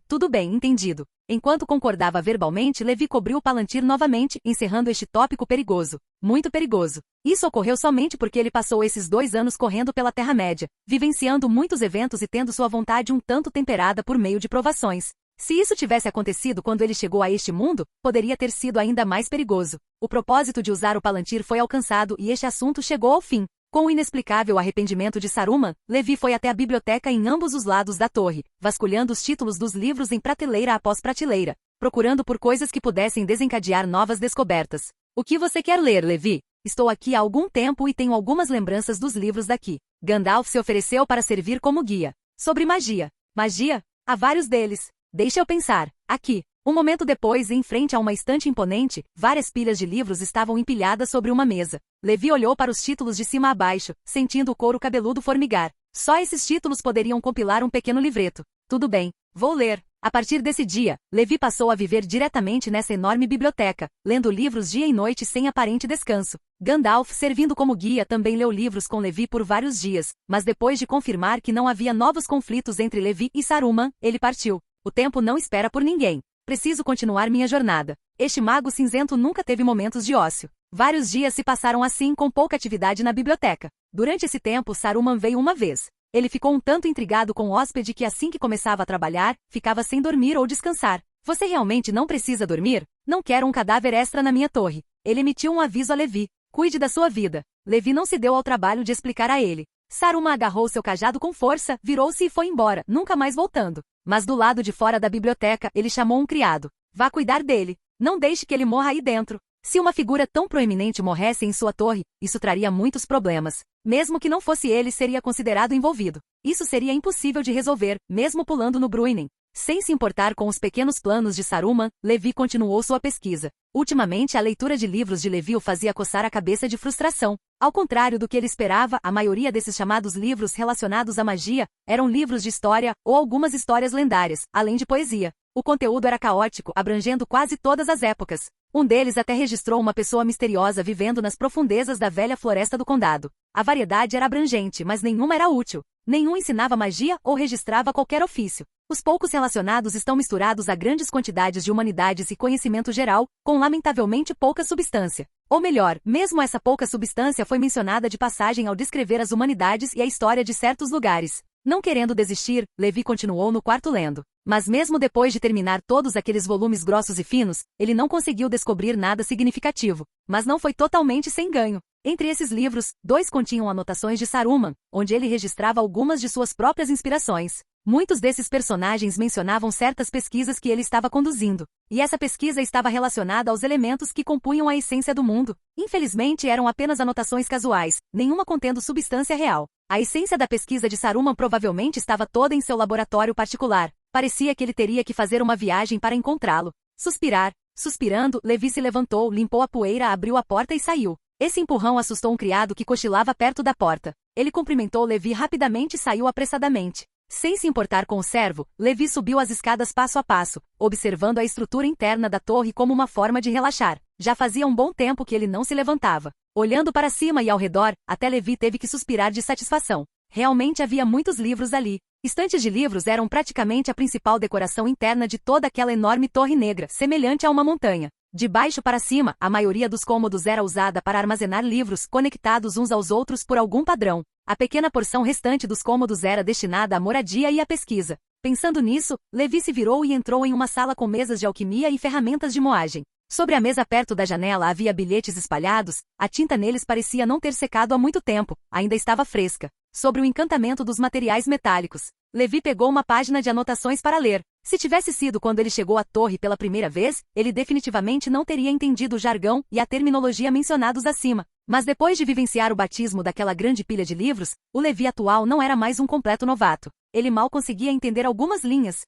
Speaker 1: entendido. Enquanto concordava verbalmente, Levi cobriu o Palantir novamente, encerrando este tópico perigoso. Muito perigoso. Isso ocorreu somente porque ele passou esses 2 anos correndo pela Terra-média, vivenciando muitos eventos e tendo sua vontade um tanto temperada por meio de provações. Se isso tivesse acontecido quando ele chegou a este mundo, poderia ter sido ainda mais perigoso. O propósito de usar o Palantir foi alcançado e este assunto chegou ao fim. Com o inexplicável arrependimento de Saruman, Levi foi até a biblioteca em ambos os lados da torre, vasculhando os títulos dos livros em prateleira após prateleira, procurando por coisas que pudessem desencadear novas descobertas. O que você quer ler, Levi? Estou aqui há algum tempo e tenho algumas lembranças dos livros daqui. Gandalf se ofereceu para servir como guia. Sobre magia. Magia? Há vários deles. Deixa eu pensar. Aqui. Um momento depois, em frente a uma estante imponente, várias pilhas de livros estavam empilhadas sobre uma mesa. Levi olhou para os títulos de cima a baixo, sentindo o couro cabeludo formigar. Só esses títulos poderiam compilar um pequeno livreto. Tudo bem, vou ler. A partir desse dia, Levi passou a viver diretamente nessa enorme biblioteca, lendo livros dia e noite sem aparente descanso. Gandalf, servindo como guia, também leu livros com Levi por vários dias, mas depois de confirmar que não havia novos conflitos entre Levi e Saruman, ele partiu. O tempo não espera por ninguém. Preciso continuar minha jornada. Este mago cinzento nunca teve momentos de ócio. Vários dias se passaram assim com pouca atividade na biblioteca. Durante esse tempo, Saruman veio uma vez. Ele ficou um tanto intrigado com o hóspede que assim que começava a trabalhar, ficava sem dormir ou descansar. Você realmente não precisa dormir? Não quero um cadáver extra na minha torre. Ele emitiu um aviso a Levi. Cuide da sua vida. Levi não se deu ao trabalho de explicar a ele. Saruman agarrou seu cajado com força, virou-se e foi embora, nunca mais voltando. Mas do lado de fora da biblioteca, ele chamou um criado. Vá cuidar dele. Não deixe que ele morra aí dentro. Se uma figura tão proeminente morresse em sua torre, isso traria muitos problemas. Mesmo que não fosse ele, seria considerado envolvido. Isso seria impossível de resolver, mesmo pulando no Bruinen. Sem se importar com os pequenos planos de Saruman, Levi continuou sua pesquisa. Ultimamente, a leitura de livros de Levi o fazia coçar a cabeça de frustração. Ao contrário do que ele esperava, a maioria desses chamados livros relacionados à magia eram livros de história ou algumas histórias lendárias, além de poesia. O conteúdo era caótico, abrangendo quase todas as épocas. Um deles até registrou uma pessoa misteriosa vivendo nas profundezas da velha floresta do condado. A variedade era abrangente, mas nenhuma era útil. Nenhum ensinava magia ou registrava qualquer ofício. Os poucos relacionados estão misturados a grandes quantidades de humanidades e conhecimento geral, com lamentavelmente pouca substância. Ou melhor, mesmo essa pouca substância foi mencionada de passagem ao descrever as humanidades e a história de certos lugares. Não querendo desistir, Levi continuou no quarto lendo. Mas mesmo depois de terminar todos aqueles volumes grossos e finos, ele não conseguiu descobrir nada significativo. Mas não foi totalmente sem ganho. Entre esses livros, 2 continham anotações de Saruman, onde ele registrava algumas de suas próprias inspirações. Muitos desses personagens mencionavam certas pesquisas que ele estava conduzindo, e essa pesquisa estava relacionada aos elementos que compunham a essência do mundo. Infelizmente, eram apenas anotações casuais, nenhuma contendo substância real. A essência da pesquisa de Saruman provavelmente estava toda em seu laboratório particular. Parecia que ele teria que fazer uma viagem para encontrá-lo. Suspirando, Levi se levantou, limpou a poeira, abriu a porta e saiu. Esse empurrão assustou um criado que cochilava perto da porta. Ele cumprimentou Levi rapidamente e saiu apressadamente. Sem se importar com o servo, Levi subiu as escadas passo a passo, observando a estrutura interna da torre como uma forma de relaxar. Já fazia um bom tempo que ele não se levantava. Olhando para cima e ao redor, até Levi teve que suspirar de satisfação. Realmente havia muitos livros ali. Estantes de livros eram praticamente a principal decoração interna de toda aquela enorme torre negra, semelhante a uma montanha. De baixo para cima, a maioria dos cômodos era usada para armazenar livros, conectados uns aos outros por algum padrão. A pequena porção restante dos cômodos era destinada à moradia e à pesquisa. Pensando nisso, Levi se virou e entrou em uma sala com mesas de alquimia e ferramentas de moagem. Sobre a mesa perto da janela havia bilhetes espalhados, a tinta neles parecia não ter secado há muito tempo, ainda estava fresca. Sobre o encantamento dos materiais metálicos. Levi pegou uma página de anotações para ler. Se tivesse sido quando ele chegou à torre pela primeira vez, ele definitivamente não teria entendido o jargão e a terminologia mencionados acima. Mas depois de vivenciar o batismo daquela grande pilha de livros, o Levi atual não era mais um completo novato. Ele mal conseguia entender algumas linhas.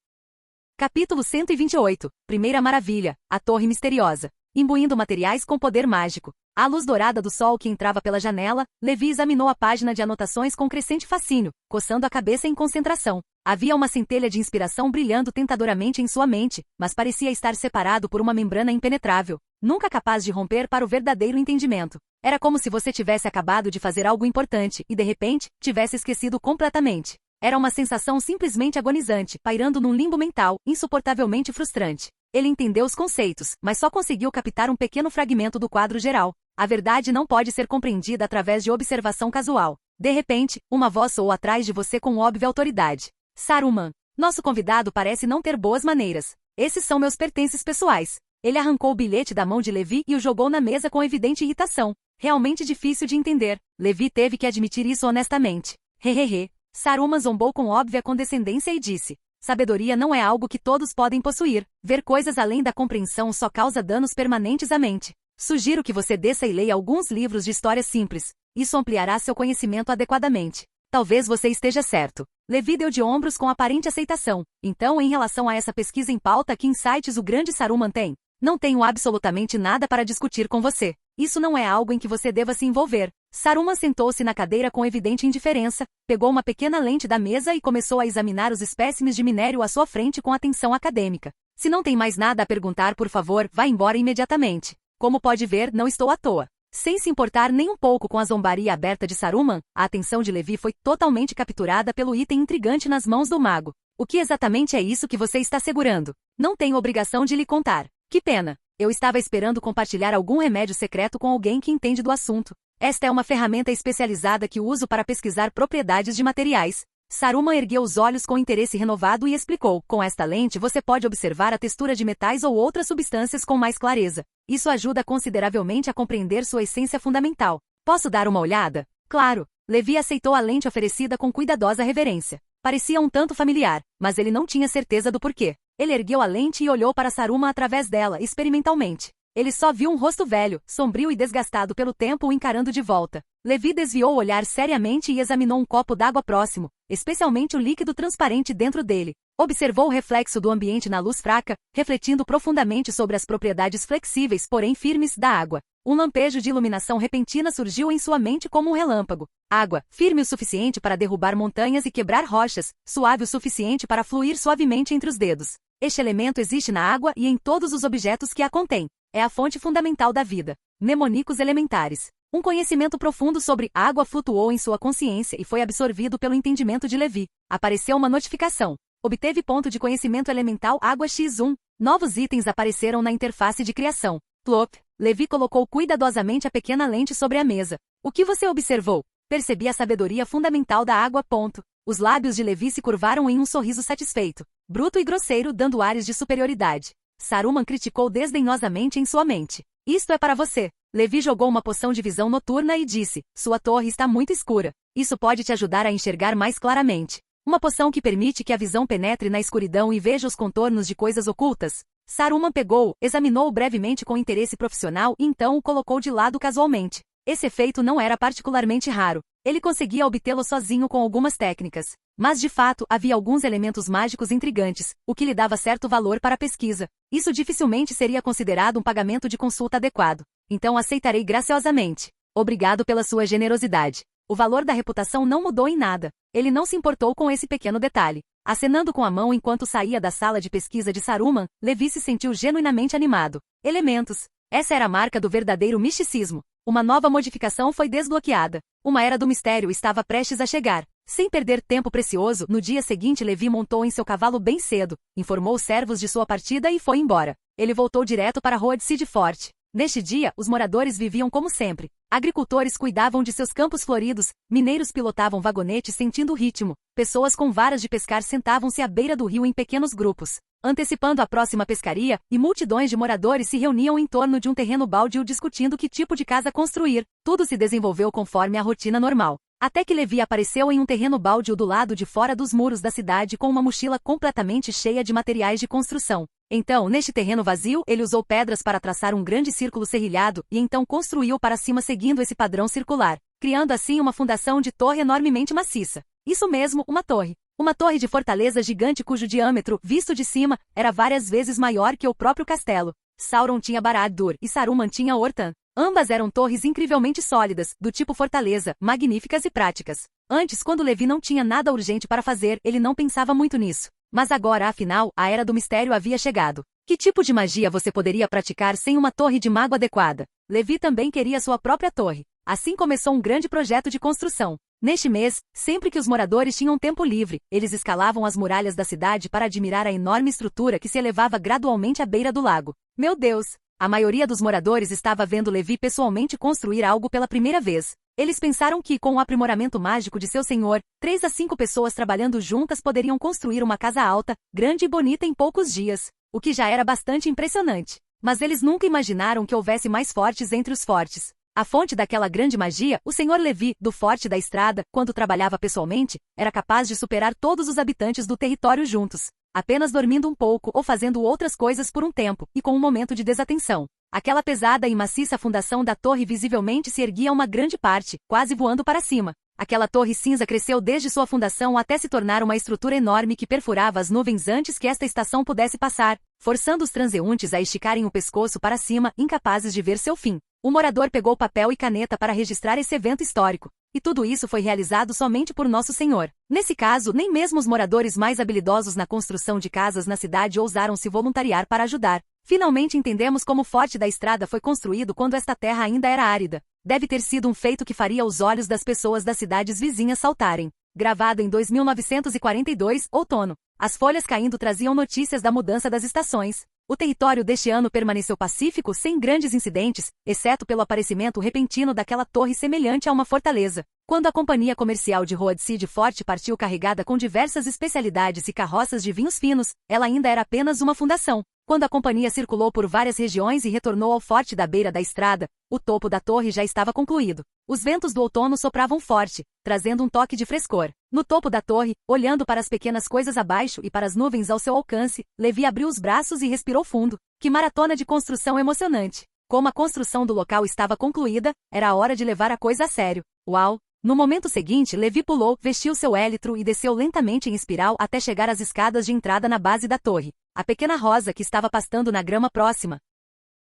Speaker 1: Capítulo 128. Primeira maravilha, a Torre Misteriosa. Imbuindo materiais com poder mágico. À luz dourada do sol que entrava pela janela, Levi examinou a página de anotações com crescente fascínio, coçando a cabeça em concentração. Havia uma centelha de inspiração brilhando tentadoramente em sua mente, mas parecia estar separado por uma membrana impenetrável, nunca capaz de romper para o verdadeiro entendimento. Era como se você tivesse acabado de fazer algo importante e, de repente, tivesse esquecido completamente. Era uma sensação simplesmente agonizante, pairando num limbo mental, insuportavelmente frustrante. Ele entendeu os conceitos, mas só conseguiu captar um pequeno fragmento do quadro geral. A verdade não pode ser compreendida através de observação casual. De repente, uma voz soou atrás de você com óbvia autoridade. Saruman. Nosso convidado parece não ter boas maneiras. Esses são meus pertences pessoais. Ele arrancou o bilhete da mão de Levi e o jogou na mesa com evidente irritação. Realmente difícil de entender. Levi teve que admitir isso honestamente. Hehehe. Saruman zombou com óbvia condescendência e disse: sabedoria não é algo que todos podem possuir. Ver coisas além da compreensão só causa danos permanentes à mente. Sugiro que você desça e leia alguns livros de história simples. Isso ampliará seu conhecimento adequadamente. Talvez você esteja certo. Levi deu de ombros com aparente aceitação. Então, em relação a essa pesquisa em pauta, que insights o grande Saruman tem? Não tenho absolutamente nada para discutir com você. Isso não é algo em que você deva se envolver. Saruman sentou-se na cadeira com evidente indiferença, pegou uma pequena lente da mesa e começou a examinar os espécimes de minério à sua frente com atenção acadêmica. Se não tem mais nada a perguntar, por favor, vá embora imediatamente. Como pode ver, não estou à toa. Sem se importar nem um pouco com a zombaria aberta de Saruman, a atenção de Levi foi totalmente capturada pelo item intrigante nas mãos do mago. O que exatamente é isso que você está segurando? Não tenho obrigação de lhe contar. Que pena. Eu estava esperando compartilhar algum remédio secreto com alguém que entende do assunto. Esta é uma ferramenta especializada que uso para pesquisar propriedades de materiais. Saruman ergueu os olhos com interesse renovado e explicou: com esta lente você pode observar a textura de metais ou outras substâncias com mais clareza. Isso ajuda consideravelmente a compreender sua essência fundamental. Posso dar uma olhada? Claro. Levi aceitou a lente oferecida com cuidadosa reverência. Parecia um tanto familiar, mas ele não tinha certeza do porquê. Ele ergueu a lente e olhou para Saruman através dela, experimentalmente. Ele só viu um rosto velho, sombrio e desgastado pelo tempo o encarando de volta. Levi desviou o olhar seriamente e examinou um copo d'água próximo, especialmente o líquido transparente dentro dele. Observou o reflexo do ambiente na luz fraca, refletindo profundamente sobre as propriedades flexíveis, porém firmes, da água. Um lampejo de iluminação repentina surgiu em sua mente como um relâmpago. Água, firme o suficiente para derrubar montanhas e quebrar rochas, suave o suficiente para fluir suavemente entre os dedos. Este elemento existe na água e em todos os objetos que a contêm. É a fonte fundamental da vida. Mnemonicos elementares. Um conhecimento profundo sobre água flutuou em sua consciência e foi absorvido pelo entendimento de Levi. Apareceu uma notificação. Obteve ponto de conhecimento elemental água X1. Novos itens apareceram na interface de criação. Plop. Levi colocou cuidadosamente a pequena lente sobre a mesa. O que você observou? Percebi a sabedoria fundamental da água. Ponto. Os lábios de Levi se curvaram em um sorriso satisfeito. Bruto e grosseiro, dando ares de superioridade. Saruman criticou desdenhosamente em sua mente. Isto é para você. Levi jogou uma poção de visão noturna e disse: sua torre está muito escura. Isso pode te ajudar a enxergar mais claramente. Uma poção que permite que a visão penetre na escuridão e veja os contornos de coisas ocultas. Saruman pegou-o, examinou-o brevemente com interesse profissional e então o colocou de lado casualmente. Esse efeito não era particularmente raro. Ele conseguia obtê-lo sozinho com algumas técnicas. Mas de fato, havia alguns elementos mágicos intrigantes, o que lhe dava certo valor para a pesquisa. Isso dificilmente seria considerado um pagamento de consulta adequado. Então aceitarei graciosamente. Obrigado pela sua generosidade. O valor da reputação não mudou em nada. Ele não se importou com esse pequeno detalhe. Acenando com a mão enquanto saía da sala de pesquisa de Saruman, Levi se sentiu genuinamente animado. Elementos. Essa era a marca do verdadeiro misticismo. Uma nova modificação foi desbloqueada. Uma era do mistério estava prestes a chegar. Sem perder tempo precioso, no dia seguinte Levi montou em seu cavalo bem cedo, informou os servos de sua partida e foi embora. Ele voltou direto para Road City Fort. Neste dia, os moradores viviam como sempre. Agricultores cuidavam de seus campos floridos, mineiros pilotavam vagonetes sentindo o ritmo, pessoas com varas de pescar sentavam-se à beira do rio em pequenos grupos, antecipando a próxima pescaria, e multidões de moradores se reuniam em torno de um terreno baldio discutindo que tipo de casa construir. Tudo se desenvolveu conforme a rotina normal. Até que Levi apareceu em um terreno baldio do lado de fora dos muros da cidade com uma mochila completamente cheia de materiais de construção. Então, neste terreno vazio, ele usou pedras para traçar um grande círculo serrilhado e então construiu para cima seguindo esse padrão circular, criando assim uma fundação de torre enormemente maciça. Isso mesmo, uma torre. Uma torre de fortaleza gigante cujo diâmetro, visto de cima, era várias vezes maior que o próprio castelo. Sauron tinha Barad-dûr e Saruman tinha Orthan. Ambas eram torres incrivelmente sólidas, do tipo fortaleza, magníficas e práticas. Antes, quando Levi não tinha nada urgente para fazer, ele não pensava muito nisso. Mas agora, afinal, a Era do Mistério havia chegado. Que tipo de magia você poderia praticar sem uma torre de mago adequada? Levi também queria sua própria torre. Assim começou um grande projeto de construção. Neste mês, sempre que os moradores tinham tempo livre, eles escalavam as muralhas da cidade para admirar a enorme estrutura que se elevava gradualmente à beira do lago. Meu Deus! A maioria dos moradores estava vendo Levi pessoalmente construir algo pela primeira vez. Eles pensaram que, com o aprimoramento mágico de seu senhor, 3 a 5 pessoas trabalhando juntas poderiam construir uma casa alta, grande e bonita em poucos dias, o que já era bastante impressionante. Mas eles nunca imaginaram que houvesse mais fortes entre os fortes. A fonte daquela grande magia, o senhor Levi, do Forte da Estrada, quando trabalhava pessoalmente, era capaz de superar todos os habitantes do território juntos, apenas dormindo um pouco ou fazendo outras coisas por um tempo, e com um momento de desatenção. Aquela pesada e maciça fundação da torre visivelmente se erguia uma grande parte, quase voando para cima. Aquela torre cinza cresceu desde sua fundação até se tornar uma estrutura enorme que perfurava as nuvens antes que esta estação pudesse passar, forçando os transeuntes a esticarem o pescoço para cima, incapazes de ver seu fim. O morador pegou papel e caneta para registrar esse evento histórico. E tudo isso foi realizado somente por Nosso Senhor. Nesse caso, nem mesmo os moradores mais habilidosos na construção de casas na cidade ousaram se voluntariar para ajudar. Finalmente entendemos como o Forte da Estrada foi construído quando esta terra ainda era árida. Deve ter sido um feito que faria os olhos das pessoas das cidades vizinhas saltarem. Gravado em 2942, outono. As folhas caindo traziam notícias da mudança das estações. O território deste ano permaneceu pacífico sem grandes incidentes, exceto pelo aparecimento repentino daquela torre semelhante a uma fortaleza. Quando a companhia comercial de Roadside Forte partiu carregada com diversas especialidades e carroças de vinhos finos, ela ainda era apenas uma fundação. Quando a companhia circulou por várias regiões e retornou ao forte da beira da estrada, o topo da torre já estava concluído. Os ventos do outono sopravam forte, trazendo um toque de frescor. No topo da torre, olhando para as pequenas coisas abaixo e para as nuvens ao seu alcance, Levi abriu os braços e respirou fundo. Que maratona de construção emocionante! Como a construção do local estava concluída, era a hora de levar a coisa a sério. Uau! No momento seguinte, Levi pulou, vestiu seu élitro e desceu lentamente em espiral até chegar às escadas de entrada na base da torre. A pequena Rosa, que estava pastando na grama próxima,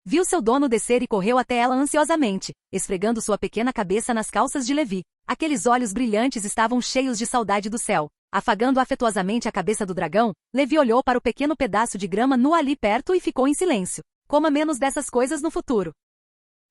Speaker 1: viu seu dono descer e correu até ela ansiosamente, esfregando sua pequena cabeça nas calças de Levi. Aqueles olhos brilhantes estavam cheios de saudade do céu. Afagando afetuosamente a cabeça do dragão, Levi olhou para o pequeno pedaço de grama nu ali perto e ficou em silêncio. Coma menos dessas coisas no futuro.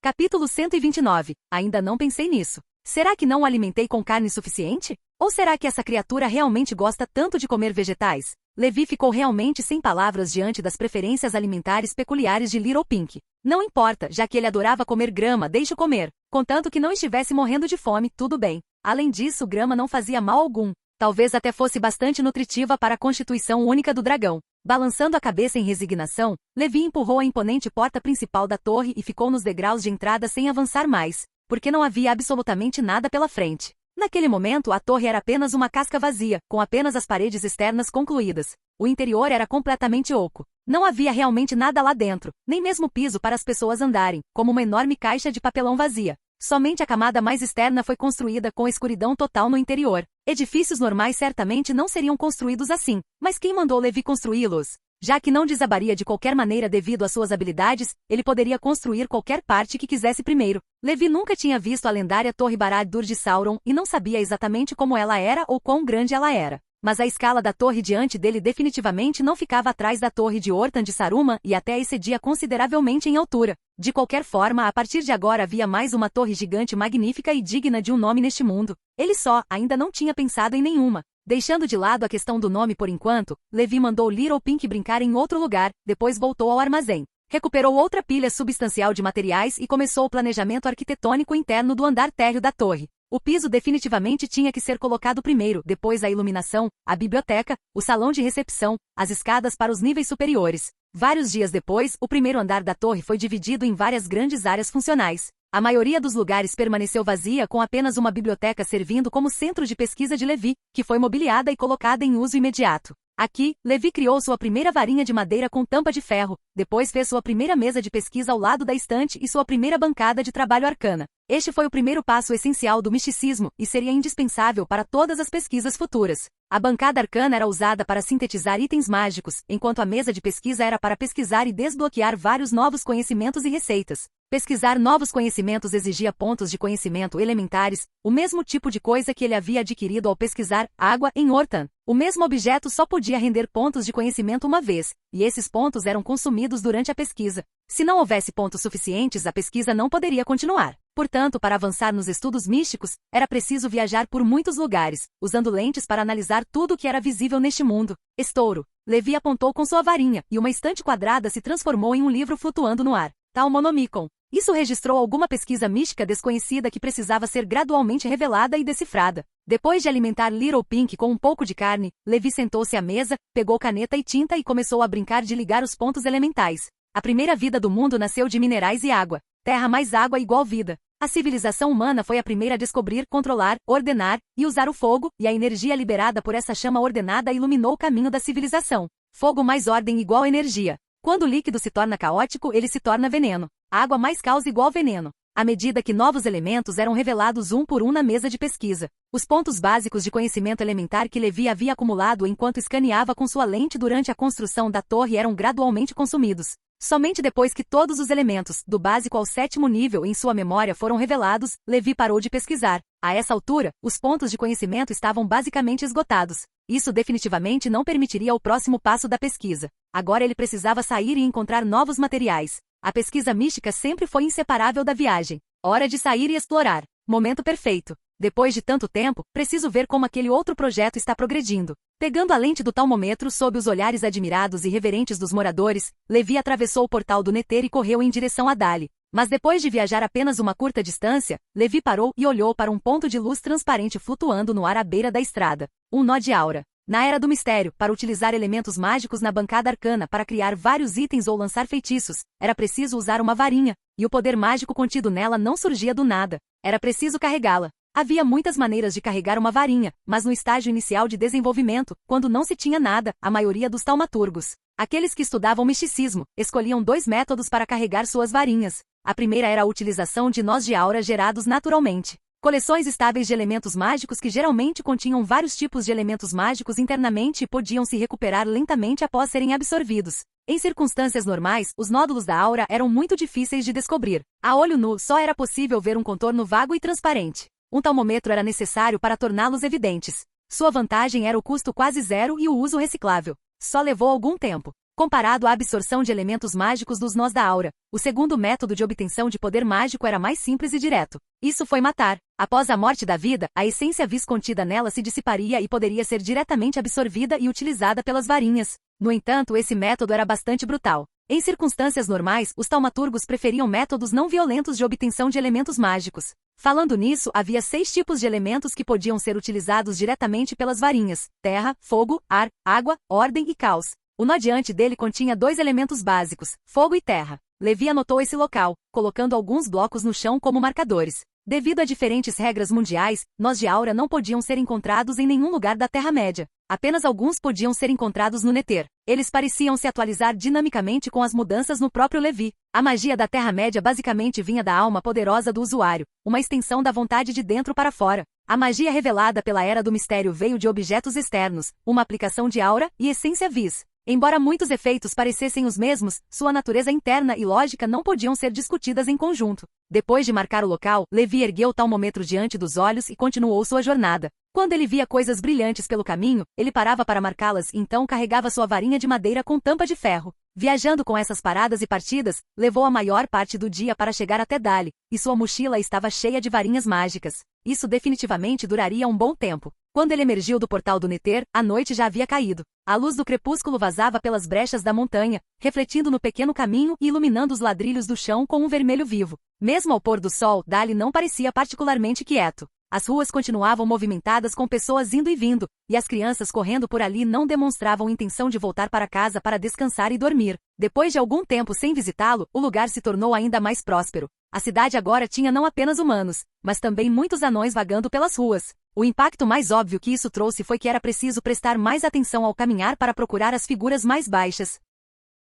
Speaker 1: Capítulo 129. Ainda não pensei nisso. Será que não o alimentei com carne suficiente? Ou será que essa criatura realmente gosta tanto de comer vegetais? Levi ficou realmente sem palavras diante das preferências alimentares peculiares de Little Pink. Não importa, já que ele adorava comer grama, deixe comer. Contanto que não estivesse morrendo de fome, tudo bem. Além disso, grama não fazia mal algum. Talvez até fosse bastante nutritiva para a constituição única do dragão. Balançando a cabeça em resignação, Levi empurrou a imponente porta principal da torre e ficou nos degraus de entrada sem avançar mais, porque não havia absolutamente nada pela frente. Naquele momento, a torre era apenas uma casca vazia, com apenas as paredes externas concluídas. O interior era completamente oco. Não havia realmente nada lá dentro, nem mesmo piso para as pessoas andarem, como uma enorme caixa de papelão vazia. Somente a camada mais externa foi construída com escuridão total no interior. Edifícios normais certamente não seriam construídos assim, mas quem mandou Levi construí-los? Já que não desabaria de qualquer maneira devido às suas habilidades, ele poderia construir qualquer parte que quisesse primeiro. Levi nunca tinha visto a lendária Torre Barad-dûr de Sauron e não sabia exatamente como ela era ou quão grande ela era. Mas a escala da torre diante dele definitivamente não ficava atrás da torre de Orthan de Saruman e até excedia consideravelmente em altura. De qualquer forma, a partir de agora havia mais uma torre gigante magnífica e digna de um nome neste mundo. Ele ainda não tinha pensado em nenhuma. Deixando de lado a questão do nome por enquanto, Levi mandou Little Pink brincar em outro lugar, depois voltou ao armazém. Recuperou outra pilha substancial de materiais e começou o planejamento arquitetônico interno do andar térreo da torre. O piso definitivamente tinha que ser colocado primeiro, depois a iluminação, a biblioteca, o salão de recepção, as escadas para os níveis superiores. Vários dias depois, o primeiro andar da torre foi dividido em várias grandes áreas funcionais. A maioria dos lugares permaneceu vazia com apenas uma biblioteca servindo como centro de pesquisa de Levi, que foi mobiliada e colocada em uso imediato. Aqui, Levi criou sua primeira varinha de madeira com tampa de ferro, depois fez sua primeira mesa de pesquisa ao lado da estante e sua primeira bancada de trabalho arcana. Este foi o primeiro passo essencial do misticismo e seria indispensável para todas as pesquisas futuras. A bancada arcana era usada para sintetizar itens mágicos, enquanto a mesa de pesquisa era para pesquisar e desbloquear vários novos conhecimentos e receitas. Pesquisar novos conhecimentos exigia pontos de conhecimento elementares, o mesmo tipo de coisa que ele havia adquirido ao pesquisar água em Ortan. O mesmo objeto só podia render pontos de conhecimento uma vez, e esses pontos eram consumidos durante a pesquisa. Se não houvesse pontos suficientes, a pesquisa não poderia continuar. Portanto, para avançar nos estudos místicos, era preciso viajar por muitos lugares, usando lentes para analisar tudo o que era visível neste mundo. Estouro. Levi apontou com sua varinha, e uma estante quadrada se transformou em um livro flutuando no ar. Talmonomicon. Isso registrou alguma pesquisa mística desconhecida que precisava ser gradualmente revelada e decifrada. Depois de alimentar Little Pink com um pouco de carne, Levi sentou-se à mesa, pegou caneta e tinta e começou a brincar de ligar os pontos elementais. A primeira vida do mundo nasceu de minerais e água. Terra mais água igual vida. A civilização humana foi a primeira a descobrir, controlar, ordenar e usar o fogo, e a energia liberada por essa chama ordenada iluminou o caminho da civilização. Fogo mais ordem igual energia. Quando o líquido se torna caótico, ele se torna veneno. Água mais caos igual veneno. À medida que novos elementos eram revelados um por um na mesa de pesquisa, os pontos básicos de conhecimento elementar que Levi havia acumulado enquanto escaneava com sua lente durante a construção da torre eram gradualmente consumidos. Somente depois que todos os elementos, do básico ao 7º nível em sua memória foram revelados, Levi parou de pesquisar. A essa altura, os pontos de conhecimento estavam basicamente esgotados. Isso definitivamente não permitiria o próximo passo da pesquisa. Agora ele precisava sair e encontrar novos materiais. A pesquisa mística sempre foi inseparável da viagem. Hora de sair e explorar. Momento perfeito. Depois de tanto tempo, preciso ver como aquele outro projeto está progredindo. Pegando a lente do talmômetro sob os olhares admirados e reverentes dos moradores, Levi atravessou o portal do Nether e correu em direção a Dali. Mas depois de viajar apenas uma curta distância, Levi parou e olhou para um ponto de luz transparente flutuando no ar à beira da estrada. Um nó de aura. Na Era do Mistério, para utilizar elementos mágicos na bancada arcana para criar vários itens ou lançar feitiços, era preciso usar uma varinha, e o poder mágico contido nela não surgia do nada. Era preciso carregá-la. Havia muitas maneiras de carregar uma varinha, mas no estágio inicial de desenvolvimento, quando não se tinha nada, a maioria dos taumaturgos, aqueles que estudavam misticismo, escolhiam 2 métodos para carregar suas varinhas. A primeira era a utilização de nós de aura gerados naturalmente. Coleções estáveis de elementos mágicos que geralmente continham vários tipos de elementos mágicos internamente e podiam se recuperar lentamente após serem absorvidos. Em circunstâncias normais, os nódulos da aura eram muito difíceis de descobrir. A olho nu, só era possível ver um contorno vago e transparente. Um talmômetro era necessário para torná-los evidentes. Sua vantagem era o custo quase zero e o uso reciclável. Só levou algum tempo. Comparado à absorção de elementos mágicos dos nós da aura, o segundo método de obtenção de poder mágico era mais simples e direto. Isso foi matar. Após a morte da vida, a essência vis contida nela se dissiparia e poderia ser diretamente absorvida e utilizada pelas varinhas. No entanto, esse método era bastante brutal. Em circunstâncias normais, os taumaturgos preferiam métodos não violentos de obtenção de elementos mágicos. Falando nisso, havia 6 tipos de elementos que podiam ser utilizados diretamente pelas varinhas: terra, fogo, ar, água, ordem e caos. O nó diante dele continha 2 elementos básicos, fogo e terra. Levi anotou esse local, colocando alguns blocos no chão como marcadores. Devido a diferentes regras mundiais, nós de aura não podiam ser encontrados em nenhum lugar da Terra-média. Apenas alguns podiam ser encontrados no Nether. Eles pareciam se atualizar dinamicamente com as mudanças no próprio Levi. A magia da Terra-média basicamente vinha da alma poderosa do usuário, uma extensão da vontade de dentro para fora. A magia revelada pela Era do Mistério veio de objetos externos, uma aplicação de aura e essência vis. Embora muitos efeitos parecessem os mesmos, sua natureza interna e lógica não podiam ser discutidas em conjunto. Depois de marcar o local, Levi ergueu o talmômetro diante dos olhos e continuou sua jornada. Quando ele via coisas brilhantes pelo caminho, ele parava para marcá-las e então carregava sua varinha de madeira com tampa de ferro. Viajando com essas paradas e partidas, levou a maior parte do dia para chegar até Dali, e sua mochila estava cheia de varinhas mágicas. Isso definitivamente duraria um bom tempo. Quando ele emergiu do portal do Nether, a noite já havia caído. A luz do crepúsculo vazava pelas brechas da montanha, refletindo no pequeno caminho e iluminando os ladrilhos do chão com um vermelho vivo. Mesmo ao pôr do sol, Dali não parecia particularmente quieto. As ruas continuavam movimentadas com pessoas indo e vindo, e as crianças correndo por ali não demonstravam intenção de voltar para casa para descansar e dormir. Depois de algum tempo sem visitá-lo, o lugar se tornou ainda mais próspero. A cidade agora tinha não apenas humanos, mas também muitos anões vagando pelas ruas. O impacto mais óbvio que isso trouxe foi que era preciso prestar mais atenção ao caminhar para procurar as figuras mais baixas.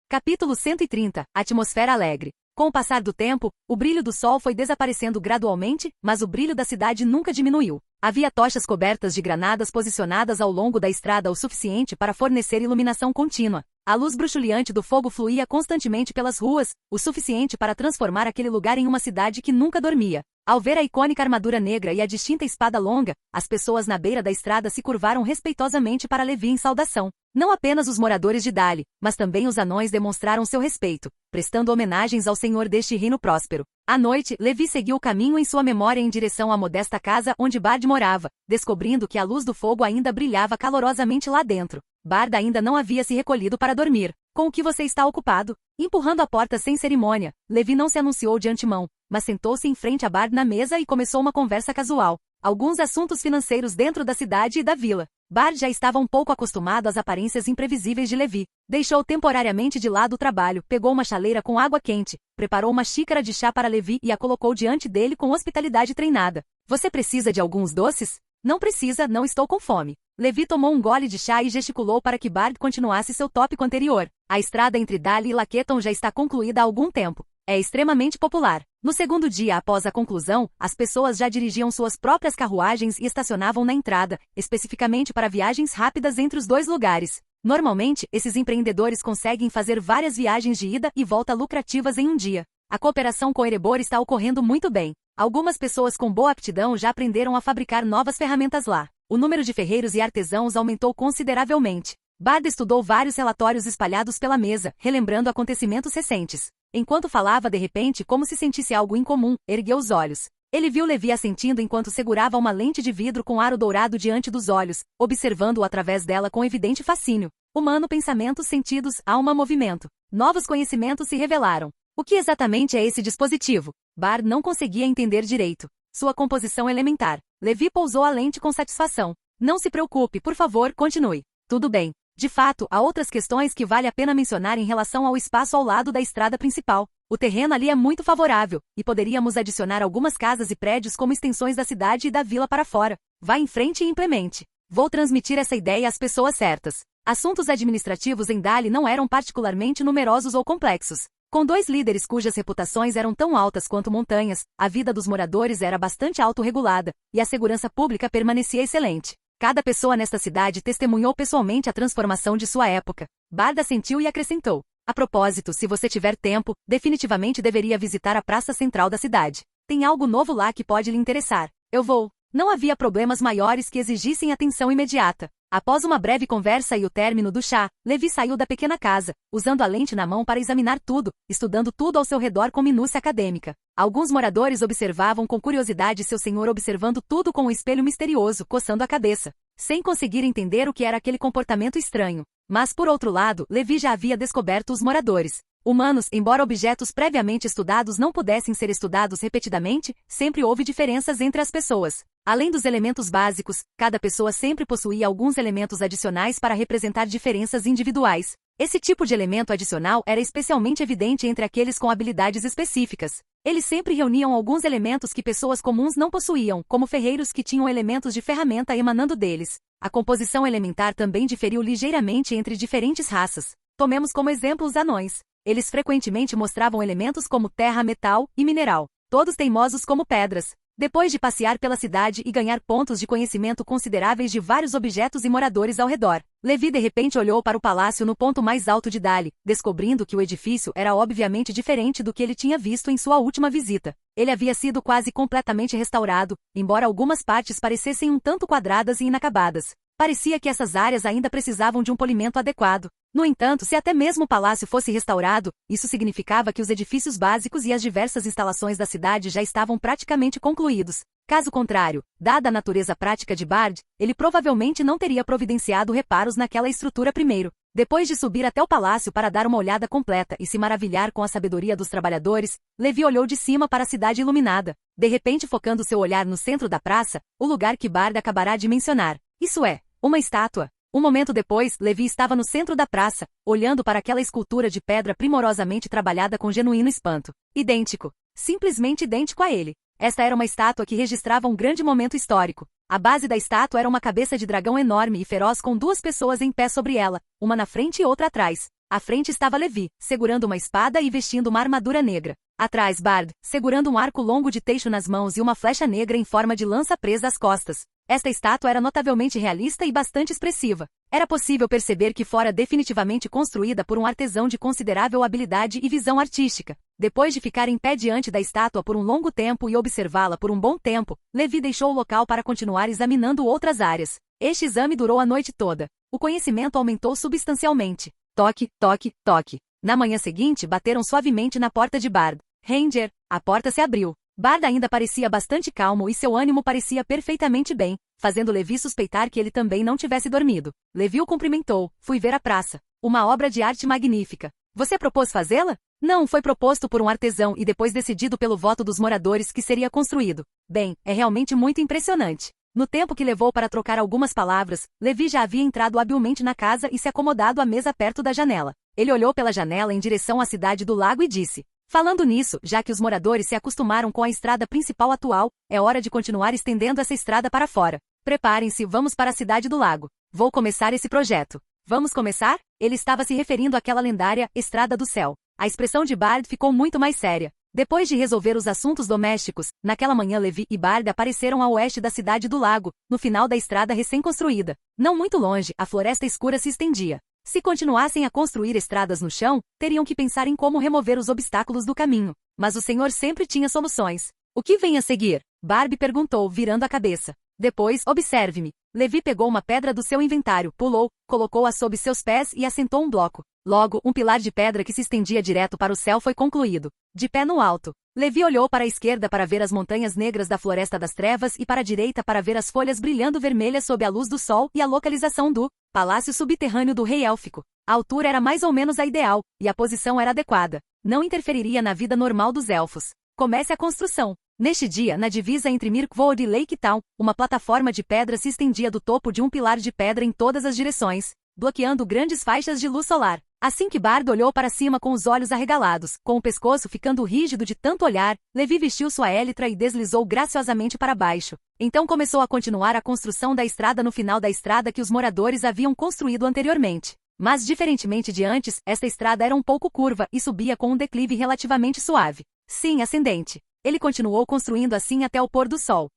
Speaker 1: Capítulo 130 – Atmosfera alegre. Com o passar do tempo, o brilho do sol foi desaparecendo gradualmente, mas o brilho da cidade nunca diminuiu. Havia tochas cobertas de granadas posicionadas ao longo da estrada o suficiente para fornecer iluminação contínua. A luz bruxuleante do fogo fluía constantemente pelas ruas, o suficiente para transformar aquele lugar em uma cidade que nunca dormia. Ao ver a icônica armadura negra e a distinta espada longa, as pessoas na beira da estrada se curvaram respeitosamente para Levi em saudação. Não apenas os moradores de Dali, mas também os anões demonstraram seu respeito, prestando homenagens ao senhor deste reino próspero. À noite, Levi seguiu o caminho em sua memória em direção à modesta casa onde Bard morava, descobrindo que a luz do fogo ainda brilhava calorosamente lá dentro. Bard ainda não havia se recolhido para dormir. Com o que você está ocupado? Empurrando a porta sem cerimônia, Levi não se anunciou de antemão, mas sentou-se em frente a Bard na mesa e começou uma conversa casual. Alguns assuntos financeiros dentro da cidade e da vila. Bard já estava um pouco acostumado às aparências imprevisíveis de Levi. Deixou temporariamente de lado o trabalho, pegou uma chaleira com água quente, preparou uma xícara de chá para Levi e a colocou diante dele com hospitalidade treinada. Você precisa de alguns doces? Não precisa, não estou com fome. Levi tomou um gole de chá e gesticulou para que Bard continuasse seu tópico anterior. A estrada entre Dali e Laketon já está concluída há algum tempo. É extremamente popular. No segundo dia após a conclusão, as pessoas já dirigiam suas próprias carruagens e estacionavam na entrada, especificamente para viagens rápidas entre os dois lugares. Normalmente, esses empreendedores conseguem fazer várias viagens de ida e volta lucrativas em um dia. A cooperação com Erebor está ocorrendo muito bem. Algumas pessoas com boa aptidão já aprenderam a fabricar novas ferramentas lá. O número de ferreiros e artesãos aumentou consideravelmente. Bard estudou vários relatórios espalhados pela mesa, relembrando acontecimentos recentes. Enquanto falava de repente como se sentisse algo incomum, ergueu os olhos. Ele viu Levi assentindo enquanto segurava uma lente de vidro com aro dourado diante dos olhos, observando-o através dela com evidente fascínio. Humano, pensamentos, sentidos, alma, movimento. Novos conhecimentos se revelaram. O que exatamente é esse dispositivo? Bard não conseguia entender direito. Sua composição elementar. Levi pousou a lente com satisfação. Não se preocupe, por favor, continue. Tudo bem. De fato, há outras questões que vale a pena mencionar em relação ao espaço ao lado da estrada principal. O terreno ali é muito favorável, e poderíamos adicionar algumas casas e prédios como extensões da cidade e da vila para fora. Vá em frente e implemente. Vou transmitir essa ideia às pessoas certas. Assuntos administrativos em Dali não eram particularmente numerosos ou complexos. Com dois líderes cujas reputações eram tão altas quanto montanhas, a vida dos moradores era bastante autorregulada, e a segurança pública permanecia excelente. Cada pessoa nesta cidade testemunhou pessoalmente a transformação de sua época. Bard assentiu e acrescentou. A propósito, se você tiver tempo, definitivamente deveria visitar a praça central da cidade. Tem algo novo lá que pode lhe interessar. Eu vou. Não havia problemas maiores que exigissem atenção imediata. Após uma breve conversa e o término do chá, Levi saiu da pequena casa, usando a lente na mão para examinar tudo, estudando tudo ao seu redor com minúcia acadêmica. Alguns moradores observavam com curiosidade seu senhor observando tudo com um espelho misterioso, coçando a cabeça, sem conseguir entender o que era aquele comportamento estranho. Mas por outro lado, Levi já havia descoberto os moradores. Humanos, embora objetos previamente estudados não pudessem ser estudados repetidamente, sempre houve diferenças entre as pessoas. Além dos elementos básicos, cada pessoa sempre possuía alguns elementos adicionais para representar diferenças individuais. Esse tipo de elemento adicional era especialmente evidente entre aqueles com habilidades específicas. Eles sempre reuniam alguns elementos que pessoas comuns não possuíam, como ferreiros que tinham elementos de ferramenta emanando deles. A composição elementar também diferiu ligeiramente entre diferentes raças. Tomemos como exemplo os anões. Eles frequentemente mostravam elementos como terra, metal e mineral, todos teimosos como pedras. Depois de passear pela cidade e ganhar pontos de conhecimento consideráveis de vários objetos e moradores ao redor, Levi de repente olhou para o palácio no ponto mais alto de Dali, descobrindo que o edifício era obviamente diferente do que ele tinha visto em sua última visita. Ele havia sido quase completamente restaurado, embora algumas partes parecessem um tanto quadradas e inacabadas. Parecia que essas áreas ainda precisavam de um polimento adequado. No entanto, se até mesmo o palácio fosse restaurado, isso significava que os edifícios básicos e as diversas instalações da cidade já estavam praticamente concluídos. Caso contrário, dada a natureza prática de Bard, ele provavelmente não teria providenciado reparos naquela estrutura primeiro. Depois de subir até o palácio para dar uma olhada completa e se maravilhar com a sabedoria dos trabalhadores, Levi olhou de cima para a cidade iluminada, de repente focando seu olhar no centro da praça, o lugar que Bard acabará de mencionar. Isso é, uma estátua. Um momento depois, Levi estava no centro da praça, olhando para aquela escultura de pedra primorosamente trabalhada com genuíno espanto. Idêntico. Simplesmente idêntico a ele. Esta era uma estátua que registrava um grande momento histórico. A base da estátua era uma cabeça de dragão enorme e feroz com duas pessoas em pé sobre ela, uma na frente e outra atrás. À frente estava Levi, segurando uma espada e vestindo uma armadura negra. Atrás, Bard, segurando um arco longo de teixo nas mãos e uma flecha negra em forma de lança presa às costas. Esta estátua era notavelmente realista e bastante expressiva. Era possível perceber que fora definitivamente construída por um artesão de considerável habilidade e visão artística. Depois de ficar em pé diante da estátua por um longo tempo e observá-la por um bom tempo, Levi deixou o local para continuar examinando outras áreas. Este exame durou a noite toda. O conhecimento aumentou substancialmente. Toque, toque, toque. Na manhã seguinte, bateram suavemente na porta de Bard. Ranger, a porta se abriu. Bard ainda parecia bastante calmo e seu ânimo parecia perfeitamente bem, fazendo Levi suspeitar que ele também não tivesse dormido. Levi o cumprimentou. Fui ver a praça. Uma obra de arte magnífica. Você propôs fazê-la? Não, foi proposto por um artesão e depois decidido pelo voto dos moradores que seria construído. Bem, é realmente muito impressionante. No tempo que levou para trocar algumas palavras, Levi já havia entrado habilmente na casa e se acomodado à mesa perto da janela. Ele olhou pela janela em direção à cidade do lago e disse: falando nisso, já que os moradores se acostumaram com a estrada principal atual, é hora de continuar estendendo essa estrada para fora. Preparem-se, vamos para a cidade do lago. Vou começar esse projeto. Vamos começar? Ele estava se referindo àquela lendária Estrada do Céu. A expressão de Bard ficou muito mais séria. Depois de resolver os assuntos domésticos, naquela manhã Levi e Bard apareceram a oeste da cidade do lago, no final da estrada recém-construída. Não muito longe, a floresta escura se estendia. Se continuassem a construir estradas no chão, teriam que pensar em como remover os obstáculos do caminho. Mas o Senhor sempre tinha soluções. O que vem a seguir? Barbie perguntou, virando a cabeça. Depois, observe-me. Levi pegou uma pedra do seu inventário, pulou, colocou-a sob seus pés e assentou um bloco. Logo, um pilar de pedra que se estendia direto para o céu foi concluído. De pé no alto, Levi olhou para a esquerda para ver as montanhas negras da Floresta das Trevas e para a direita para ver as folhas brilhando vermelhas sob a luz do sol e a localização do palácio subterrâneo do rei élfico. A altura era mais ou menos a ideal, e a posição era adequada. Não interferiria na vida normal dos elfos. Comece a construção. Neste dia, na divisa entre Mirkwood e Lake Town, uma plataforma de pedra se estendia do topo de um pilar de pedra em todas as direções, bloqueando grandes faixas de luz solar. Assim que Bard olhou para cima com os olhos arregalados, com o pescoço ficando rígido de tanto olhar, Levi vestiu sua élitra e deslizou graciosamente para baixo. Então começou a continuar a construção da estrada no final da estrada que os moradores haviam construído anteriormente. Mas diferentemente de antes, esta estrada era um pouco curva e subia com um declive relativamente suave. Sim, ascendente. Ele continuou construindo assim até o pôr do sol.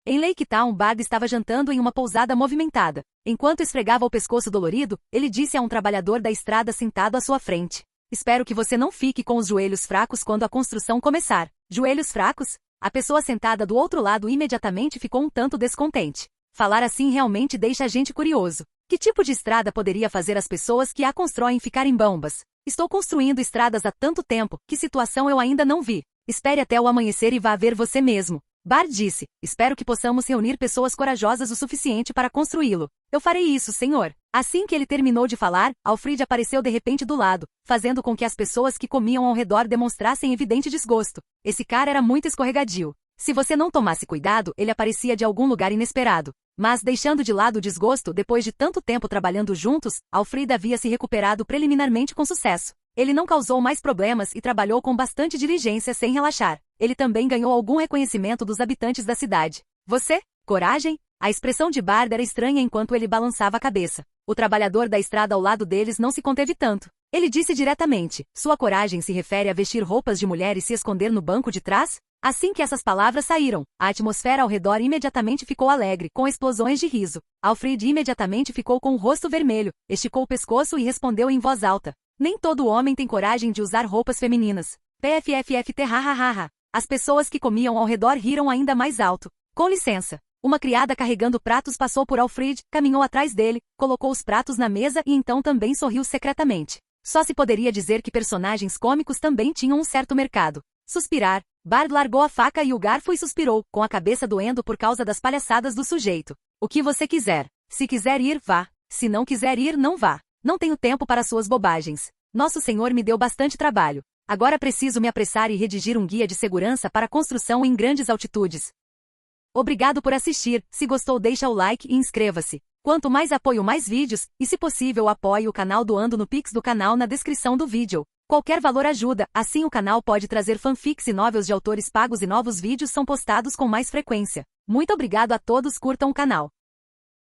Speaker 1: Em Lake Town, Bard estava jantando em uma pousada movimentada. Enquanto esfregava o pescoço dolorido, ele disse a um trabalhador da estrada sentado à sua frente: espero que você não fique com os joelhos fracos quando a construção começar. Joelhos fracos? A pessoa sentada do outro lado imediatamente ficou um tanto descontente. Falar assim realmente deixa a gente curioso. Que tipo de estrada poderia fazer as pessoas que a constroem ficarem bambas? Estou construindo estradas há tanto tempo, que situação eu ainda não vi. Espere até o amanhecer e vá ver você mesmo. Bard disse: espero que possamos reunir pessoas corajosas o suficiente para construí-lo. Eu farei isso, senhor. Assim que ele terminou de falar, Alfred apareceu de repente do lado, fazendo com que as pessoas que comiam ao redor demonstrassem evidente desgosto. Esse cara era muito escorregadio. Se você não tomasse cuidado, ele aparecia de algum lugar inesperado. Mas, deixando de lado o desgosto, depois de tanto tempo trabalhando juntos, Alfred havia se recuperado preliminarmente com sucesso. Ele não causou mais problemas e trabalhou com bastante diligência sem relaxar. Ele também ganhou algum reconhecimento dos habitantes da cidade. Você? Coragem? A expressão de Bard era estranha enquanto ele balançava a cabeça. O trabalhador da estrada ao lado deles não se conteve tanto. Ele disse diretamente: sua coragem se refere a vestir roupas de mulher e se esconder no banco de trás? Assim que essas palavras saíram, a atmosfera ao redor imediatamente ficou alegre, com explosões de riso. Alfred imediatamente ficou com o rosto vermelho, esticou o pescoço e respondeu em voz alta: nem todo homem tem coragem de usar roupas femininas. PFFFT hahaha. As pessoas que comiam ao redor riram ainda mais alto. Com licença. Uma criada carregando pratos passou por Alfred, caminhou atrás dele, colocou os pratos na mesa e então também sorriu secretamente. Só se poderia dizer que personagens cômicos também tinham um certo mercado. Suspirar. Bard largou a faca e o garfo e suspirou, com a cabeça doendo por causa das palhaçadas do sujeito. O que você quiser. Se quiser ir, vá. Se não quiser ir, não vá. Não tenho tempo para suas bobagens. Nosso Senhor me deu bastante trabalho. Agora preciso me apressar e redigir um guia de segurança para construção em grandes altitudes. Obrigado por assistir. Se gostou, deixa o like e inscreva-se. Quanto mais apoio, mais vídeos, e se possível apoie o canal doando no Pix do canal na descrição do vídeo. Qualquer valor ajuda, assim o canal pode trazer fanfics e novels de autores pagos e novos vídeos são postados com mais frequência. Muito obrigado a todos, curtam o canal.